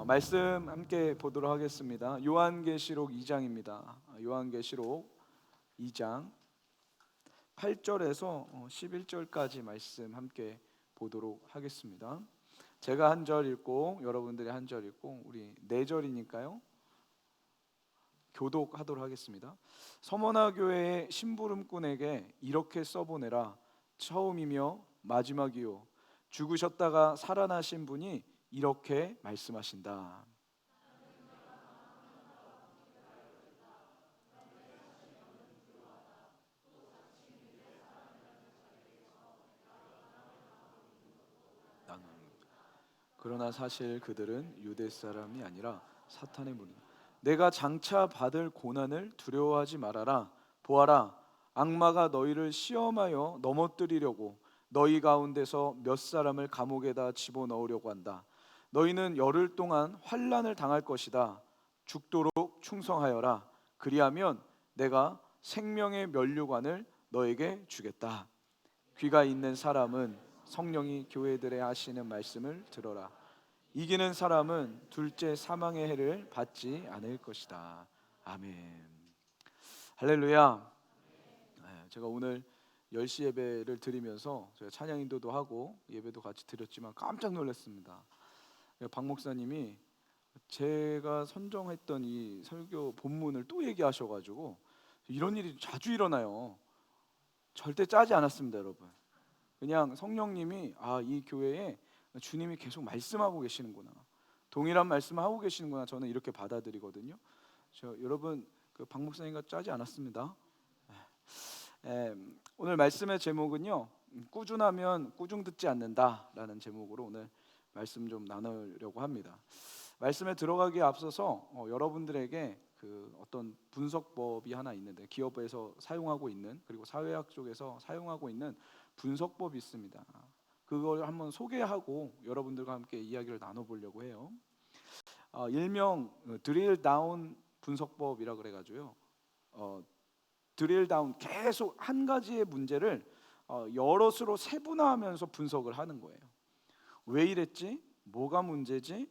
말씀 함께 보도록 하겠습니다. 요한계시록 2장입니다. 요한계시록 2장 8절에서 11절까지 말씀 함께 보도록 하겠습니다. 제가 한 절 읽고 여러분들이 한 절 읽고 우리 네 절이니까요. 교독하도록 하겠습니다. 서머나 교회의 심부름꾼에게 이렇게 써보내라. 처음이며 마지막이요 죽으셨다가 살아나신 분이 이렇게 말씀하신다. 그러나 사실 그들은 유대 사람이 아니라 사탄의 무리다. 내가 장차 받을 고난을 두려워하지 말아라. 보아라, 악마가 너희를 시험하여 넘어뜨리려고 너희 가운데서 몇 사람을 감옥에다 집어넣으려고 한다. 너희는 열흘 동안 환난을 당할 것이다. 죽도록 충성하여라. 그리하면 내가 생명의 면류관을 너에게 주겠다. 귀가 있는 사람은 성령이 교회들에 하시는 말씀을 들어라. 이기는 사람은 둘째 사망의 해를 받지 않을 것이다. 아멘. 할렐루야. 제가 오늘 10시 예배를 드리면서 제가 찬양 인도도 하고 예배도 같이 드렸지만 깜짝 놀랐습니다. 박 목사님이 제가 선정했던 이 설교 본문을 또 얘기하셔가지고 이런 일이 자주 일어나요. 절대 짜지 않았습니다, 여러분. 그냥 성령님이 이 교회에 주님이 계속 말씀하고 계시는구나, 동일한 말씀을 하고 계시는구나, 저는 이렇게 받아들이거든요. 여러분, 박 목사님과 짜지 않았습니다. 오늘 말씀의 제목은요, 꾸준하면 꾸중 듣지 않는다라는 제목으로 오늘 말씀 좀 나누려고 합니다. 말씀에 들어가기에 앞서서 여러분들에게 어떤 분석법이 하나 있는데, 기업에서 사용하고 있는, 그리고 사회학 쪽에서 사용하고 있는 분석법이 있습니다. 그걸 한번 소개하고 여러분들과 함께 이야기를 나눠보려고 해요. 일명 드릴 다운 분석법이라 그래가지고요. 드릴 다운, 계속 한 가지의 문제를 여럿으로 세분화하면서 분석을 하는 거예요. 왜 이랬지? 뭐가 문제지?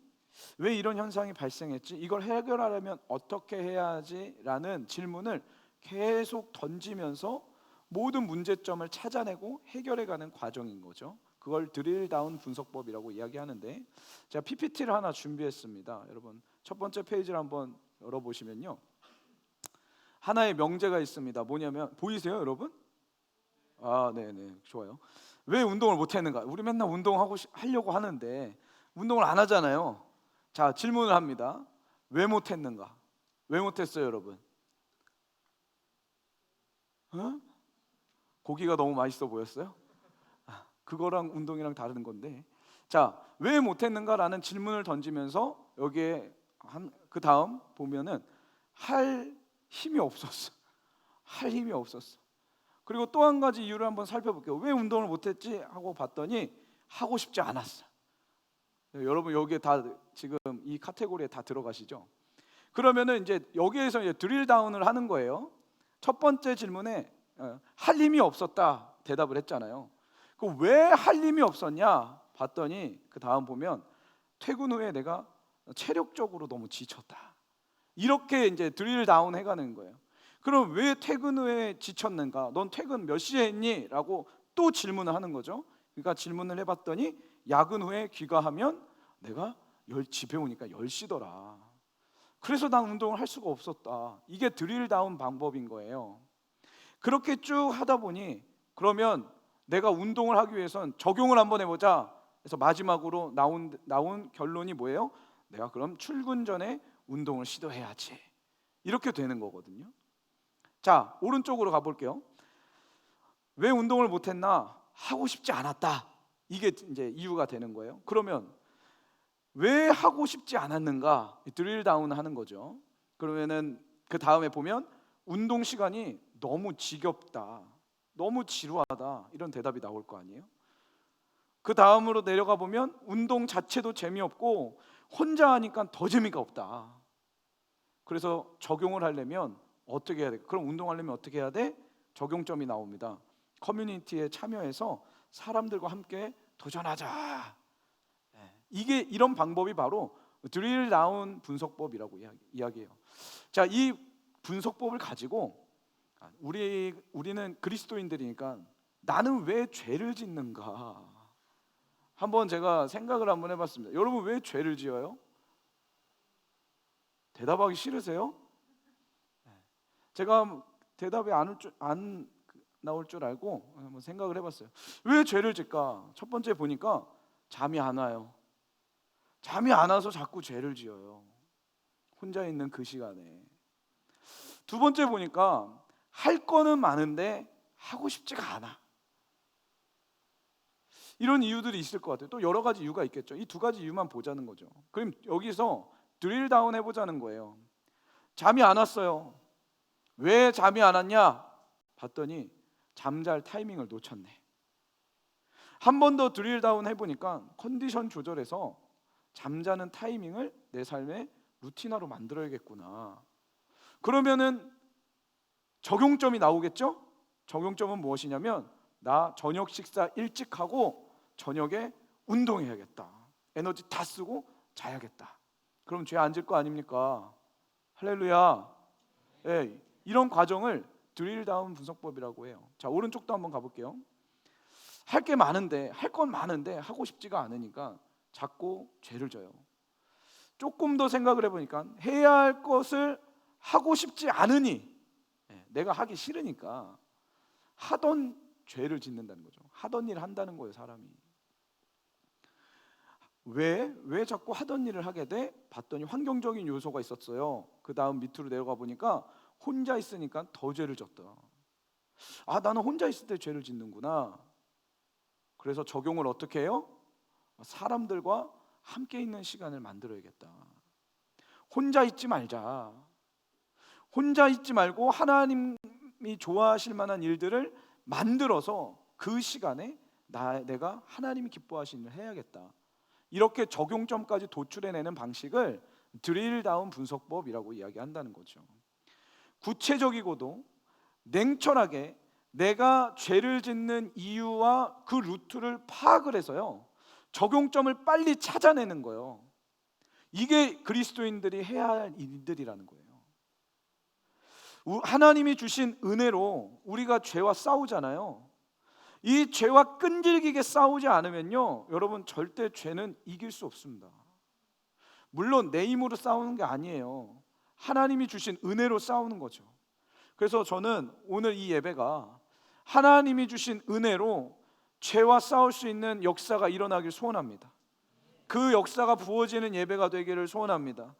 왜 이런 현상이 발생했지? 이걸 해결하려면 어떻게 해야지? 라는 질문을 계속 던지면서 모든 문제점을 찾아내고 해결해가는 과정인 거죠. 그걸 드릴 다운 분석법이라고 이야기하는데, 제가 PPT를 하나 준비했습니다. 여러분, 첫 번째 페이지를 한번 열어보시면요, 하나의 명제가 있습니다. 뭐냐면, 보이세요, 여러분? 네네, 좋아요. 왜 운동을 못했는가? 우리 맨날 하려고 하는데 운동을 안 하잖아요. 자, 질문을 합니다. 왜 못했는가? 왜 못했어요, 여러분? 고기가 너무 맛있어 보였어요? 그거랑 운동이랑 다른 건데, 자, 왜 못했는가라는 질문을 던지면서 여기에 그 다음 보면은 할 힘이 없었어. 할 힘이 없었어. 그리고 또 한 가지 이유를 한번 살펴볼게요. 왜 운동을 못했지 하고 봤더니 하고 싶지 않았어. 여러분, 여기에 다 지금 이 카테고리에 다 들어가시죠? 그러면은 이제 여기에서 이제 드릴 다운을 하는 거예요. 첫 번째 질문에 할 힘이 없었다 대답을 했잖아요. 그 왜 할 힘이 없었냐 봤더니 그 다음 보면 퇴근 후에 내가 체력적으로 너무 지쳤다. 이렇게 이제 드릴 다운 해가는 거예요. 그럼 왜 퇴근 후에 지쳤는가? 넌 퇴근 몇 시에 했니? 라고 또 질문을 하는 거죠. 그러니까 질문을 해봤더니 야근 후에 귀가하면 내가 집에 오니까 10시더라. 그래서 난 운동을 할 수가 없었다. 이게 드릴 다운 방법인 거예요. 그렇게 쭉 하다 보니 그러면 내가 운동을 하기 위해선 적용을 한번 해보자. 그래서 마지막으로 나온 결론이 뭐예요? 내가 그럼 출근 전에 운동을 시도해야지. 이렇게 되는 거거든요. 자, 오른쪽으로 가볼게요. 왜 운동을 못했나? 하고 싶지 않았다. 이게 이제 이유가 되는 거예요. 그러면 왜 하고 싶지 않았는가? 드릴 다운 하는 거죠. 그러면은 그 다음에 보면 운동 시간이 너무 지겹다, 너무 지루하다, 이런 대답이 나올 거 아니에요. 그 다음으로 내려가 보면 운동 자체도 재미없고 혼자 하니까 더 재미가 없다. 그래서 적용을 하려면 어떻게 해야 돼? 그럼 운동하려면 어떻게 해야 돼? 적용점이 나옵니다. 커뮤니티에 참여해서 사람들과 함께 도전하자. 이게 이런 방법이 바로 드릴 다운 분석법이라고 이야기해요. 자, 이 분석법을 가지고 우리는 그리스도인들이니까 나는 왜 죄를 짓는가 한번 제가 생각을 한번 해봤습니다. 여러분 왜 죄를 지어요? 대답하기 싫으세요? 제가 대답이 안 나올 줄 알고 한번 생각을 해봤어요. 왜 죄를 질까? 첫 번째 보니까 잠이 안 와요. 잠이 안 와서 자꾸 죄를 지어요. 혼자 있는 그 시간에. 두 번째 보니까 할 거는 많은데 하고 싶지가 않아. 이런 이유들이 있을 것 같아요. 또 여러 가지 이유가 있겠죠. 이 두 가지 이유만 보자는 거죠. 그럼 여기서 드릴 다운 해보자는 거예요. 잠이 안 왔어요. 왜 잠이 안 왔냐? 봤더니 잠잘 타이밍을 놓쳤네. 한 번 더 드릴 다운 해보니까 컨디션 조절해서 잠자는 타이밍을 내 삶의 루틴화로 만들어야겠구나. 그러면은 적용점이 나오겠죠? 적용점은 무엇이냐면 나 저녁 식사 일찍 하고 저녁에 운동해야겠다. 에너지 다 쓰고 자야겠다. 그럼 죄 안 질 거 아닙니까? 할렐루야. 예, 이런 과정을 드릴 다운 분석법이라고 해요. 자, 오른쪽도 한번 가볼게요. 할 게 많은데, 할 건 많은데 하고 싶지가 않으니까 자꾸 죄를 져요. 조금 더 생각을 해보니까 해야 할 것을 하고 싶지 않으니, 내가 하기 싫으니까 하던 죄를 짓는다는 거죠. 하던 일을 한다는 거예요, 사람이. 왜 자꾸 하던 일을 하게 돼? 봤더니 환경적인 요소가 있었어요. 그 다음 밑으로 내려가 보니까 혼자 있으니까 더 죄를 졌다. 아, 나는 혼자 있을 때 죄를 짓는구나. 그래서 적용을 어떻게 해요? 사람들과 함께 있는 시간을 만들어야겠다. 혼자 있지 말자. 혼자 있지 말고 하나님이 좋아하실 만한 일들을 만들어서 그 시간에 내가 하나님이 기뻐하시는 일을 해야겠다. 이렇게 적용점까지 도출해내는 방식을 드릴 다운 분석법이라고 이야기한다는 거죠. 구체적이고도 냉철하게 내가 죄를 짓는 이유와 그 루트를 파악을 해서요, 적용점을 빨리 찾아내는 거예요. 이게 그리스도인들이 해야 할 일들이라는 거예요. 하나님이 주신 은혜로 우리가 죄와 싸우잖아요. 이 죄와 끈질기게 싸우지 않으면요, 여러분 절대 죄는 이길 수 없습니다. 물론 내 힘으로 싸우는 게 아니에요. 하나님이 주신 은혜로 싸우는 거죠. 그래서 저는 오늘 이 예배가 하나님이 주신 은혜로 죄와 싸울 수 있는 역사가 일어나길 소원합니다. 그 역사가 부어지는 예배가 되기를 소원합니다.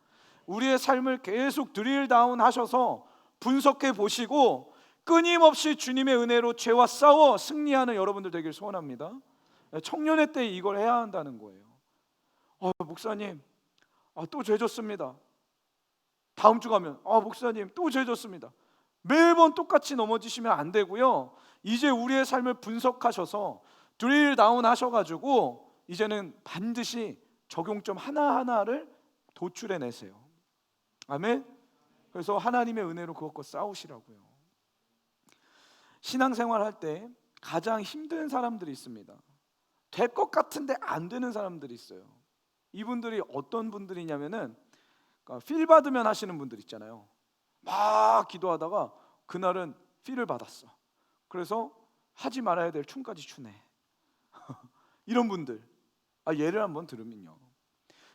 우리의 삶을 계속 드릴 다운 하셔서 분석해 보시고 끊임없이 주님의 은혜로 죄와 싸워 승리하는 여러분들 되길 소원합니다. 청년의 때 이걸 해야 한다는 거예요. 목사님, 또 죄 졌습니다. 다음 주 가면 목사님 또 죄 졌습니다. 매번 똑같이 넘어지시면 안 되고요. 이제 우리의 삶을 분석하셔서 드릴 다운 하셔가지고 이제는 반드시 적용점 하나하나를 도출해내세요. 아멘. 그래서 하나님의 은혜로 그것과 싸우시라고요. 신앙생활 할 때 가장 힘든 사람들이 있습니다. 될 것 같은데 안 되는 사람들이 있어요. 이분들이 어떤 분들이냐면은 필 받으면 하시는 분들 있잖아요. 막 기도하다가 그날은 필을 받았어. 그래서 하지 말아야 될 춤까지 추네. 이런 분들, 예를 한번 들으면요,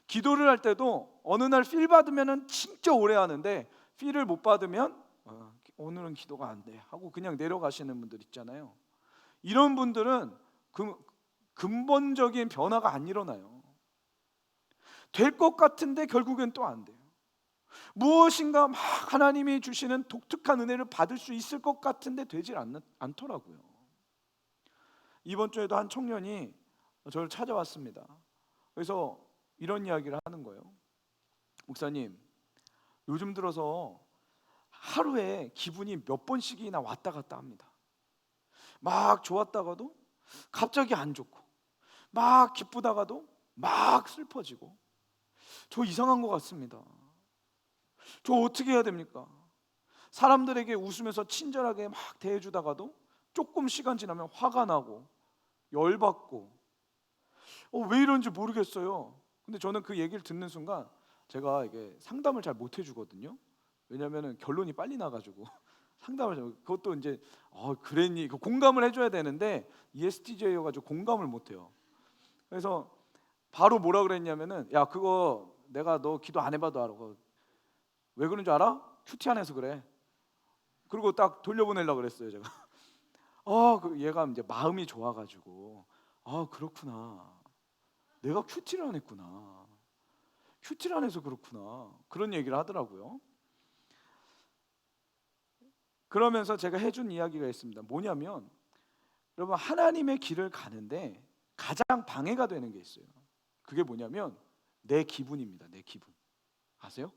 기도를 할 때도 어느 날 필 받으면은 진짜 오래 하는데 필을 못 받으면 오늘은 기도가 안 돼 하고 그냥 내려가시는 분들 있잖아요. 이런 분들은 근본적인 변화가 안 일어나요. 될 것 같은데 결국엔 또 안 돼요. 무엇인가 막 하나님이 주시는 독특한 은혜를 받을 수 있을 것 같은데 되질 않더라고요. 이번 주에도 한 청년이 저를 찾아왔습니다. 그래서 이런 이야기를 하는 거예요. 목사님, 요즘 들어서 하루에 기분이 몇 번씩이나 왔다 갔다 합니다. 막 좋았다가도 갑자기 안 좋고, 막 기쁘다가도 막 슬퍼지고, 저 이상한 것 같습니다. 저 어떻게 해야 됩니까? 사람들에게 웃으면서 친절하게 막 대해주다가도 조금 시간 지나면 화가 나고 열받고 왜 이런지 모르겠어요. 근데 저는 그 얘기를 듣는 순간 제가 이게 상담을 잘 못 해주거든요. 왜냐하면 결론이 빨리 나가지고 그것도 이제 그랬니 공감을 해줘야 되는데 ESTJ여가지고 공감을 못해요. 그래서 바로 뭐라 그랬냐면은 야 그거 내가 너 기도 안 해봐도 알아. 왜 그런 줄 알아? 큐티 안 해서 그래. 그리고 딱 돌려보내려고 그랬어요 제가. 얘가 이제 마음이 좋아가지고 그렇구나. 내가 큐티를 안 했구나. 큐티를 안 해서 그렇구나. 그런 얘기를 하더라고요. 그러면서 제가 해준 이야기가 있습니다. 뭐냐면 여러분 하나님의 길을 가는데 가장 방해가 되는 게 있어요. 그게 뭐냐면 내 기분입니다. 내 기분. 아세요?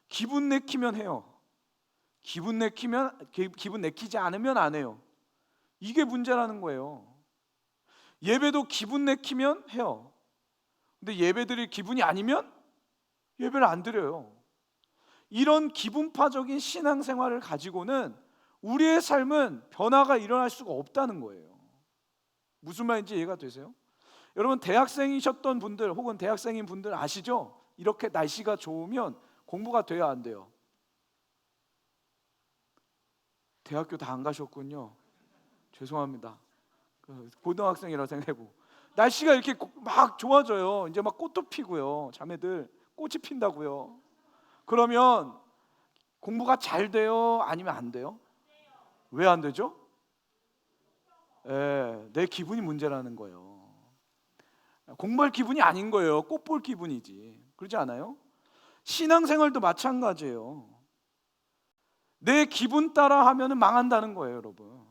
기분 내키면 해요. 기분 내키지 않으면 안 해요. 이게 문제라는 거예요. 예배도 기분 내키면 해요. 근데 예배드릴 기분이 아니면 예배를 안 드려요. 이런 기분파적인 신앙생활을 가지고는 우리의 삶은 변화가 일어날 수가 없다는 거예요. 무슨 말인지 이해가 되세요? 여러분 대학생이셨던 분들 혹은 대학생인 분들 아시죠? 이렇게 날씨가 좋으면 공부가 돼야 안 돼요? 대학교 다 안 가셨군요. 죄송합니다. 고등학생이라 생각하고 날씨가 이렇게 막 좋아져요. 이제 막 꽃도 피고요. 자매들 꽃이 핀다고요. 그러면 공부가 잘 돼요? 아니면 안 돼요? 왜 안 되죠? 내 기분이 문제라는 거예요. 공부할 기분이 아닌 거예요. 꽃 볼 기분이지. 그렇지 않아요? 신앙생활도 마찬가지예요. 내 기분 따라 하면 망한다는 거예요, 여러분.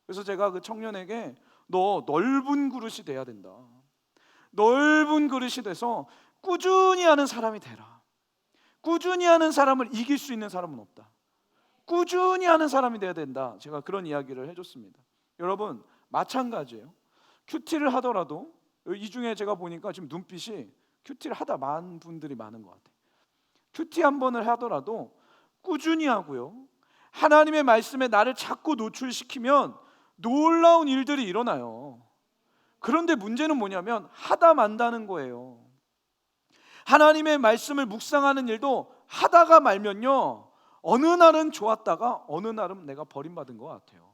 그래서 제가 그 청년에게 너 넓은 그릇이 돼야 된다. 넓은 그릇이 돼서 꾸준히 하는 사람이 되라. 꾸준히 하는 사람을 이길 수 있는 사람은 없다. 꾸준히 하는 사람이 돼야 된다. 제가 그런 이야기를 해줬습니다. 여러분 마찬가지예요. 큐티를 하더라도 이 중에 제가 보니까 지금 눈빛이 큐티를 하다 만 분들이 많은 것 같아요. 큐티 한 번을 하더라도 꾸준히 하고요. 하나님의 말씀에 나를 자꾸 노출시키면 놀라운 일들이 일어나요. 그런데 문제는 뭐냐면 하다 만다는 거예요. 하나님의 말씀을 묵상하는 일도 하다가 말면요 어느 날은 좋았다가 어느 날은 내가 버림받은 것 같아요.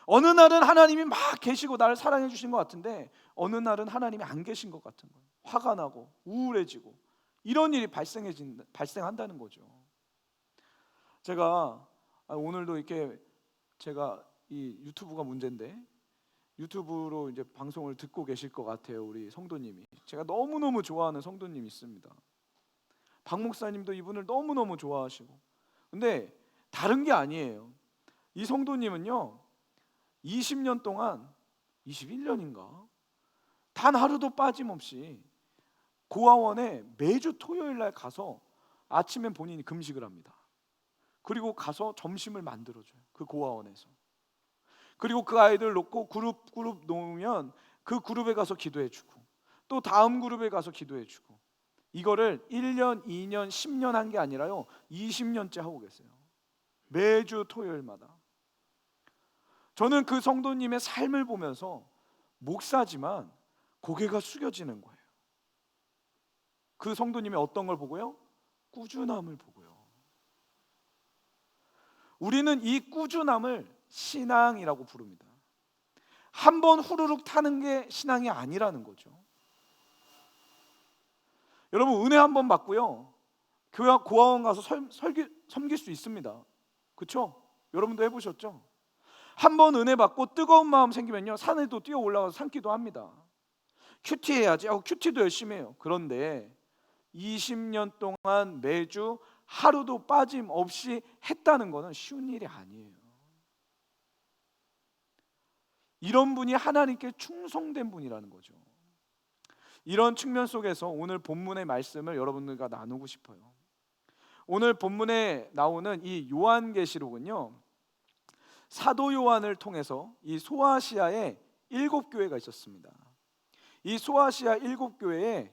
어느 날은 하나님이 막 계시고 나를 사랑해 주신 것 같은데 어느 날은 하나님이 안 계신 것 같은 거예요. 화가 나고 우울해지고 이런 일이 발생한다는 거죠. 제가 오늘도 이렇게 제가 이 유튜브가 문제인데 유튜브로 이제 방송을 듣고 계실 것 같아요. 우리 성도님이 제가 너무너무 좋아하는 성도님이 있습니다. 박 목사님도 이분을 너무너무 좋아하시고 근데 다른 게 아니에요. 이 성도님은요 20년 동안 21년인가 단 하루도 빠짐없이 고아원에 매주 토요일 날 가서 아침엔 본인이 금식을 합니다. 그리고 가서 점심을 만들어줘요. 그 고아원에서. 그리고 그 아이들 놓고 그룹 놓으면 그 그룹에 가서 기도해주고 또 다음 그룹에 가서 기도해주고 이거를 1년, 2년, 10년 한 게 아니라요 20년째 하고 계세요. 매주 토요일마다. 저는 그 성도님의 삶을 보면서 목사지만 고개가 숙여지는 거예요. 그 성도님의 어떤 걸 보고요? 꾸준함을 보고요. 우리는 이 꾸준함을 신앙이라고 부릅니다. 한번 후루룩 타는 게 신앙이 아니라는 거죠. 여러분 은혜 한번 받고요 교회 고아원 가서 섬길 수 있습니다. 그렇죠? 여러분도 해보셨죠? 한번 은혜 받고 뜨거운 마음 생기면요 산에도 뛰어 올라가서 산기도 합니다. 큐티 해야지 큐티도 열심히 해요. 그런데 20년 동안 매주 하루도 빠짐없이 했다는 것은 쉬운 일이 아니에요. 이런 분이 하나님께 충성된 분이라는 거죠. 이런 측면 속에서 오늘 본문의 말씀을 여러분들과 나누고 싶어요. 오늘 본문에 나오는 이 요한계시록은요 사도 요한을 통해서 이 소아시아에 7교회가 있었습니다. 이 소아시아 7교회에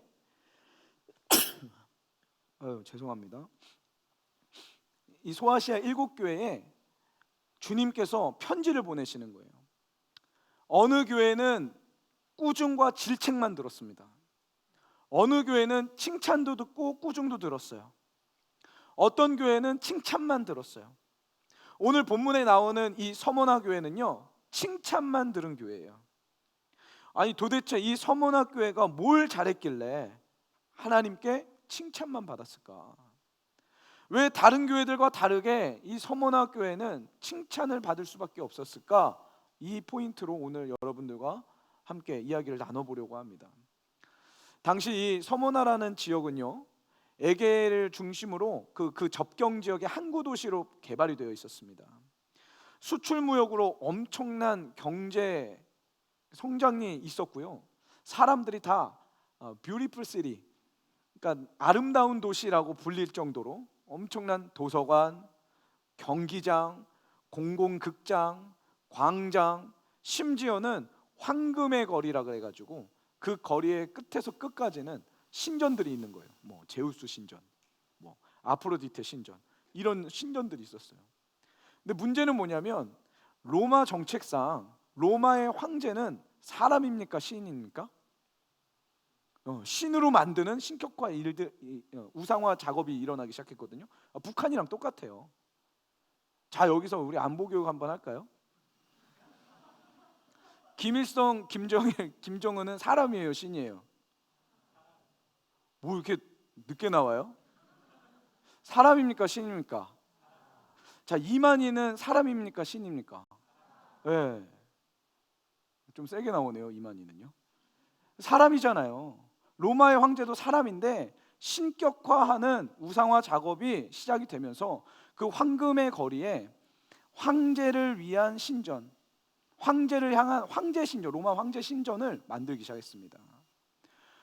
죄송합니다. 이 소아시아 7교회에 주님께서 편지를 보내시는 거예요. 어느 교회는 꾸중과 질책만 들었습니다. 어느 교회는 칭찬도 듣고 꾸중도 들었어요. 어떤 교회는 칭찬만 들었어요. 오늘 본문에 나오는 이 서머나 교회는요, 칭찬만 들은 교회예요. 아니 도대체 이 서머나 교회가 뭘 잘했길래 하나님께 칭찬만 받았을까? 왜 다른 교회들과 다르게 이 서머나 교회는 칭찬을 받을 수밖에 없었을까? 이 포인트로 오늘 여러분들과 함께 이야기를 나눠보려고 합니다. 당시 이 서머나라는 지역은요, 에게를 중심으로 그 접경 지역의 항구 도시로 개발이 되어 있었습니다. 수출 무역으로 엄청난 경제 성장이 있었고요. 사람들이 다 뷰티풀 시티, 그러니까 아름다운 도시라고 불릴 정도로 엄청난 도서관, 경기장, 공공극장, 광장, 심지어는 황금의 거리라 그래가지고 그 거리의 끝에서 끝까지는 신전들이 있는 거예요. 뭐 제우스 신전, 뭐 아프로디테 신전, 이런 신전들이 있었어요. 근데 문제는 뭐냐면 로마 정책상 로마의 황제는 사람입니까 신입니까? 신으로 만드는 신격화 일들, 우상화 작업이 일어나기 시작했거든요. 북한이랑 똑같아요. 자, 여기서 우리 안보 교육 한번 할까요? 김일성, 김정은은 사람이에요, 신이에요? 뭐 이렇게 늦게 나와요? 사람입니까, 신입니까? 자, 이만희는 사람입니까, 신입니까? 네. 좀 세게 나오네요, 이만희는요. 사람이잖아요. 로마의 황제도 사람인데 신격화하는 우상화 작업이 시작이 되면서 그 황금의 거리에 황제를 위한 신전, 황제를 향한 황제 신전, 로마 황제 신전을 만들기 시작했습니다.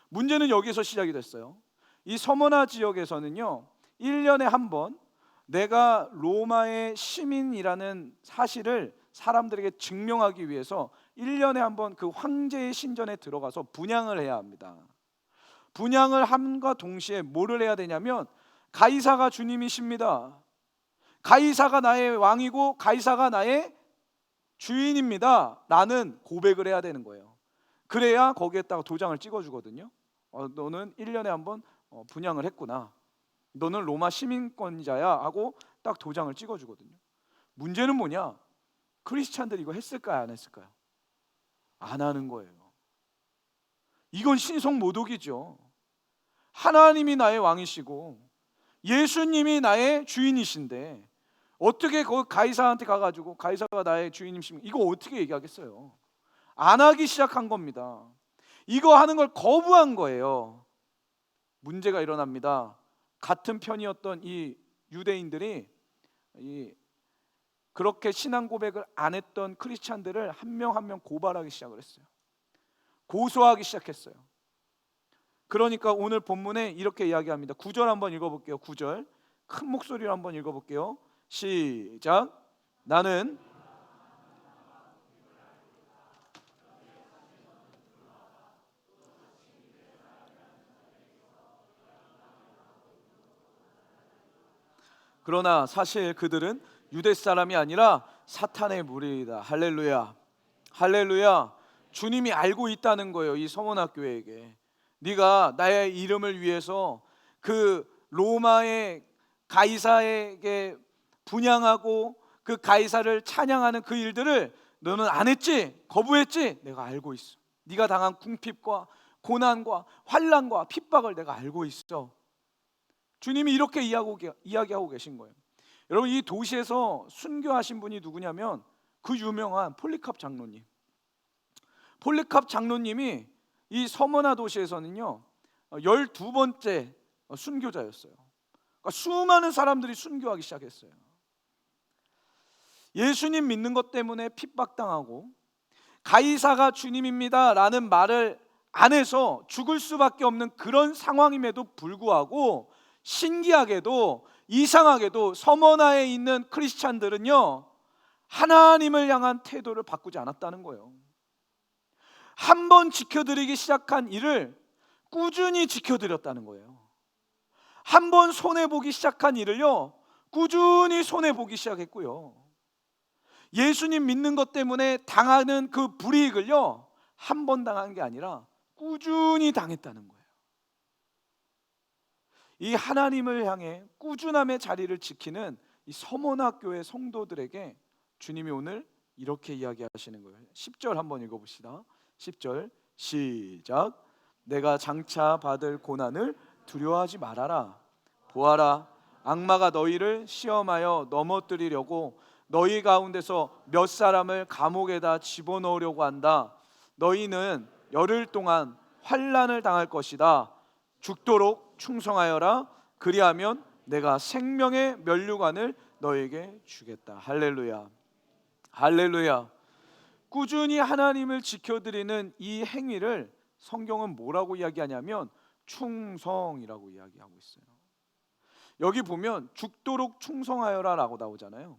문제는 여기서 시작이 됐어요. 이 서머나 지역에서는요, 1년에 한 번 내가 로마의 시민이라는 사실을 사람들에게 증명하기 위해서 1년에 한 번 그 황제의 신전에 들어가서 분향을 해야 합니다. 분향을 함과 동시에 뭐를 해야 되냐면 가이사가 주님이십니다, 가이사가 나의 왕이고 가이사가 나의 주인입니다 라는 고백을 해야 되는 거예요. 그래야 거기에다가 도장을 찍어주거든요. 너는 1년에 한 번 분향을 했구나, 너는 로마 시민권자야 하고 딱 도장을 찍어주거든요. 문제는 뭐냐? 크리스찬들이 이거 했을까요, 안 했을까요? 안 하는 거예요. 이건 신성 모독이죠. 하나님이 나의 왕이시고 예수님이 나의 주인이신데 어떻게 그 가이사한테 가가지고 가이사가 나의 주인이십니까? 이거 어떻게 얘기하겠어요? 안 하기 시작한 겁니다. 이거 하는 걸 거부한 거예요. 문제가 일어납니다. 같은 편이었던 이 유대인들이 그렇게 신앙 고백을 안 했던 크리스찬들을 한 명 한 명 고발하기 시작을 했어요. 고소하기 시작했어요. 그러니까 오늘 본문에 이렇게 이야기합니다. 9절 한번 읽어볼게요. 9절 큰 목소리로 한번 읽어볼게요. 시작. 나는 그러나 사실 그들은 유대 사람이 아니라 사탄의 무리이다. 할렐루야, 할렐루야. 주님이 알고 있다는 거예요, 이 서머나 교회에게. 네가 나의 이름을 위해서 그 로마의 가이사에게 분향하고 그 가이사를 찬양하는 그 일들을 너는 안 했지? 거부했지? 내가 알고 있어. 네가 당한 궁핍과 고난과 환난과 핍박을 내가 알고 있어. 주님이 이렇게 이야기하고 계신 거예요. 여러분, 이 도시에서 순교하신 분이 누구냐면 그 유명한 폴리캅 장로님. 폴리캅 장로님이 이 서머나 도시에서는요 12번째 순교자였어요. 그러니까 수많은 사람들이 순교하기 시작했어요. 예수님 믿는 것 때문에 핍박당하고 가이사가 주님입니다 라는 말을 안 해서 죽을 수밖에 없는 그런 상황임에도 불구하고 신기하게도 이상하게도 서머나에 있는 크리스찬들은요 하나님을 향한 태도를 바꾸지 않았다는 거예요. 한 번 지켜드리기 시작한 일을 꾸준히 지켜드렸다는 거예요. 한 번 손해보기 시작한 일을요 꾸준히 손해보기 시작했고요, 예수님 믿는 것 때문에 당하는 그 불이익을요 한 번 당한 게 아니라 꾸준히 당했다는 거예요. 이 하나님을 향해 꾸준함의 자리를 지키는 이 서문학교의 성도들에게 주님이 오늘 이렇게 이야기하시는 거예요. 10절 한번 읽어봅시다. 10절 시작. 내가 장차 받을 고난을 두려워하지 말아라. 보아라, 악마가 너희를 시험하여 넘어뜨리려고 너희 가운데서 몇 사람을 감옥에다 집어넣으려고 한다. 너희는 열흘 동안 환난을 당할 것이다. 죽도록 충성하여라. 그리하면 내가 생명의 면류관을 너에게 주겠다. 할렐루야. 할렐루야. 꾸준히 하나님을 지켜드리는 이 행위를 성경은 뭐라고 이야기하냐면 충성이라고 이야기하고 있어요. 여기 보면 죽도록 충성하여라 라고 나오잖아요.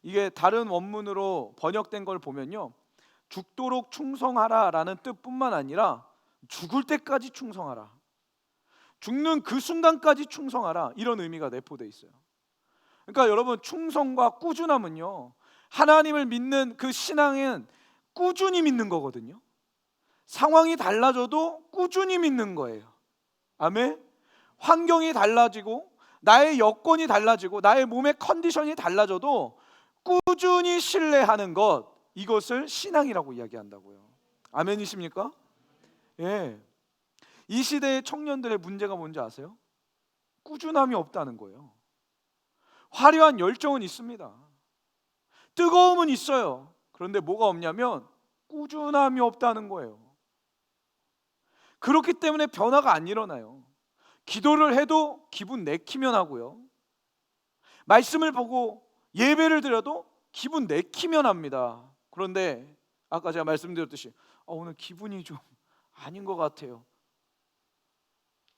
이게 다른 원문으로 번역된 걸 보면요, 죽도록 충성하라 라는 뜻뿐만 아니라 죽을 때까지 충성하라, 죽는 그 순간까지 충성하라, 이런 의미가 내포되어 있어요. 그러니까 여러분, 충성과 꾸준함은요, 하나님을 믿는 그 신앙은 꾸준히 믿는 거거든요. 상황이 달라져도 꾸준히 믿는 거예요. 아멘. 환경이 달라지고 나의 여건이 달라지고 나의 몸의 컨디션이 달라져도 꾸준히 신뢰하는 것, 이것을 신앙이라고 이야기한다고요. 아멘이십니까? 예. 이 시대의 청년들의 문제가 뭔지 아세요? 꾸준함이 없다는 거예요. 화려한 열정은 있습니다. 뜨거움은 있어요. 그런데 뭐가 없냐면 꾸준함이 없다는 거예요. 그렇기 때문에 변화가 안 일어나요. 기도를 해도 기분 내키면 하고요, 말씀을 보고 예배를 드려도 기분 내키면 합니다. 그런데 아까 제가 말씀드렸듯이 오늘 기분이 좀 아닌 것 같아요.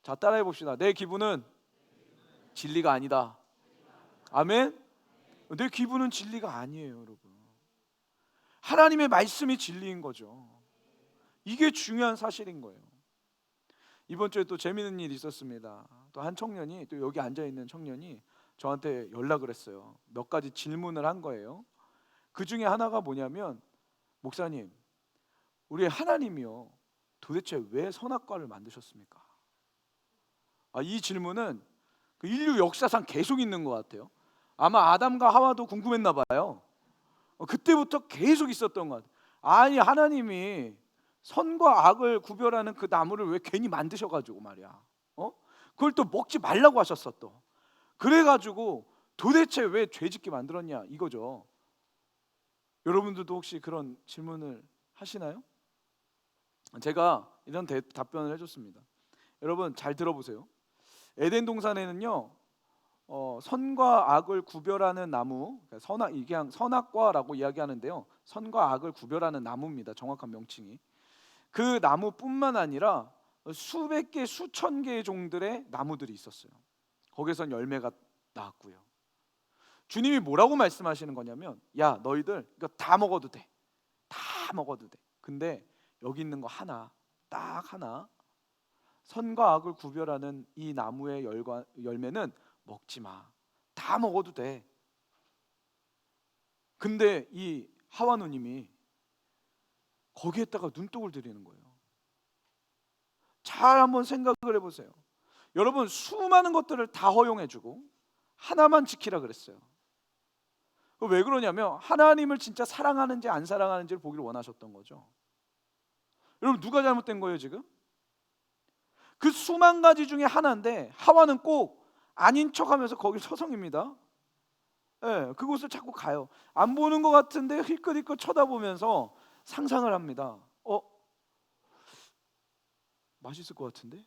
자, 따라해 봅시다. 내 기분은 진리가 아니다. 아멘. 내 기분은 진리가 아니에요, 여러분. 하나님의 말씀이 진리인 거죠. 이게 중요한 사실인 거예요. 이번 주에 또 재미있는 일이 있었습니다. 또 한 청년이, 또 여기 앉아있는 청년이 저한테 연락을 했어요. 몇 가지 질문을 한 거예요. 그 중에 하나가 뭐냐면, 목사님, 우리 하나님이요, 도대체 왜 선악과를 만드셨습니까? 이 질문은 그 인류 역사상 계속 있는 것 같아요. 아마 아담과 하와도 궁금했나 봐요. 그때부터 계속 있었던 것 같아요. 아니, 하나님이 선과 악을 구별하는 그 나무를 왜 괜히 만드셔가지고 말이야, 그걸 또 먹지 말라고 하셨어 또. 그래가지고 도대체 왜 죄짓게 만들었냐, 이거죠. 여러분들도 혹시 그런 질문을 하시나요? 제가 이런 답변을 해줬습니다. 여러분 잘 들어보세요. 에덴 동산에는요, 선과 악을 구별하는 나무, 이게 그냥 선악과라고 이야기하는데요, 선과 악을 구별하는 나무입니다. 정확한 명칭이. 그 나무뿐만 아니라 수백 개, 수천 개의 종들의 나무들이 있었어요. 거기선 열매가 나왔고요. 주님이 뭐라고 말씀하시는 거냐면, 야, 너희들 이거 다 먹어도 돼. 다 먹어도 돼. 근데 여기 있는 거 하나, 딱 하나, 선과 악을 구별하는 이 나무의 열매는 먹지 마. 다 먹어도 돼. 근데 이 하와 누님이 거기에다가 눈독을 들이는 거예요. 잘 한번 생각을 해보세요. 여러분, 수많은 것들을 다 허용해주고 하나만 지키라 그랬어요. 왜 그러냐면 하나님을 진짜 사랑하는지 안 사랑하는지를 보기를 원하셨던 거죠. 여러분, 누가 잘못된 거예요 지금? 그 수만 가지 중에 하나인데 하와는 꼭 아닌 척하면서 거기 서성입니다. 네, 그곳을 자꾸 가요. 안 보는 것 같은데 힐끗힐끗 쳐다보면서 상상을 합니다. 맛있을 것 같은데?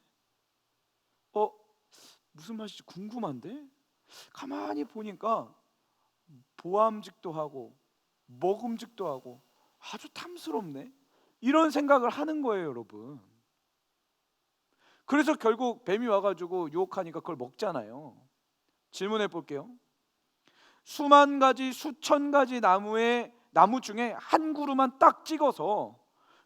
무슨 맛일지 궁금한데? 가만히 보니까 보암직도 하고 먹음직도 하고 아주 탐스럽네, 이런 생각을 하는 거예요, 여러분. 그래서 결국 뱀이 와가지고 유혹하니까 그걸 먹잖아요. 질문해 볼게요. 수만 가지, 수천 가지 나무 중에 한 그루만 딱 찍어서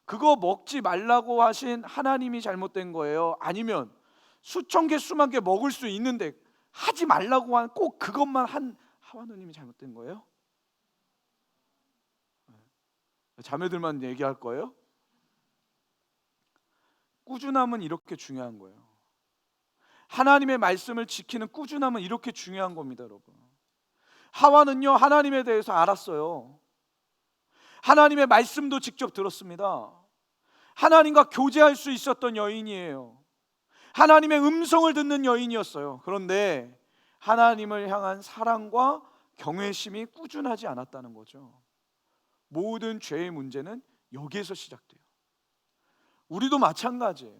그거 먹지 말라고 하신 하나님이 잘못된 거예요? 아니면 수천 개, 수만 개 먹을 수 있는데 하지 말라고 한 꼭 그것만 한 하와 누님이 잘못된 거예요? 자매들만 얘기할 거예요? 꾸준함은 이렇게 중요한 거예요. 하나님의 말씀을 지키는 꾸준함은 이렇게 중요한 겁니다, 여러분. 하와는요, 하나님에 대해서 알았어요. 하나님의 말씀도 직접 들었습니다. 하나님과 교제할 수 있었던 여인이에요. 하나님의 음성을 듣는 여인이었어요. 그런데 하나님을 향한 사랑과 경외심이 꾸준하지 않았다는 거죠. 모든 죄의 문제는 여기에서 시작돼요. 우리도 마찬가지예요.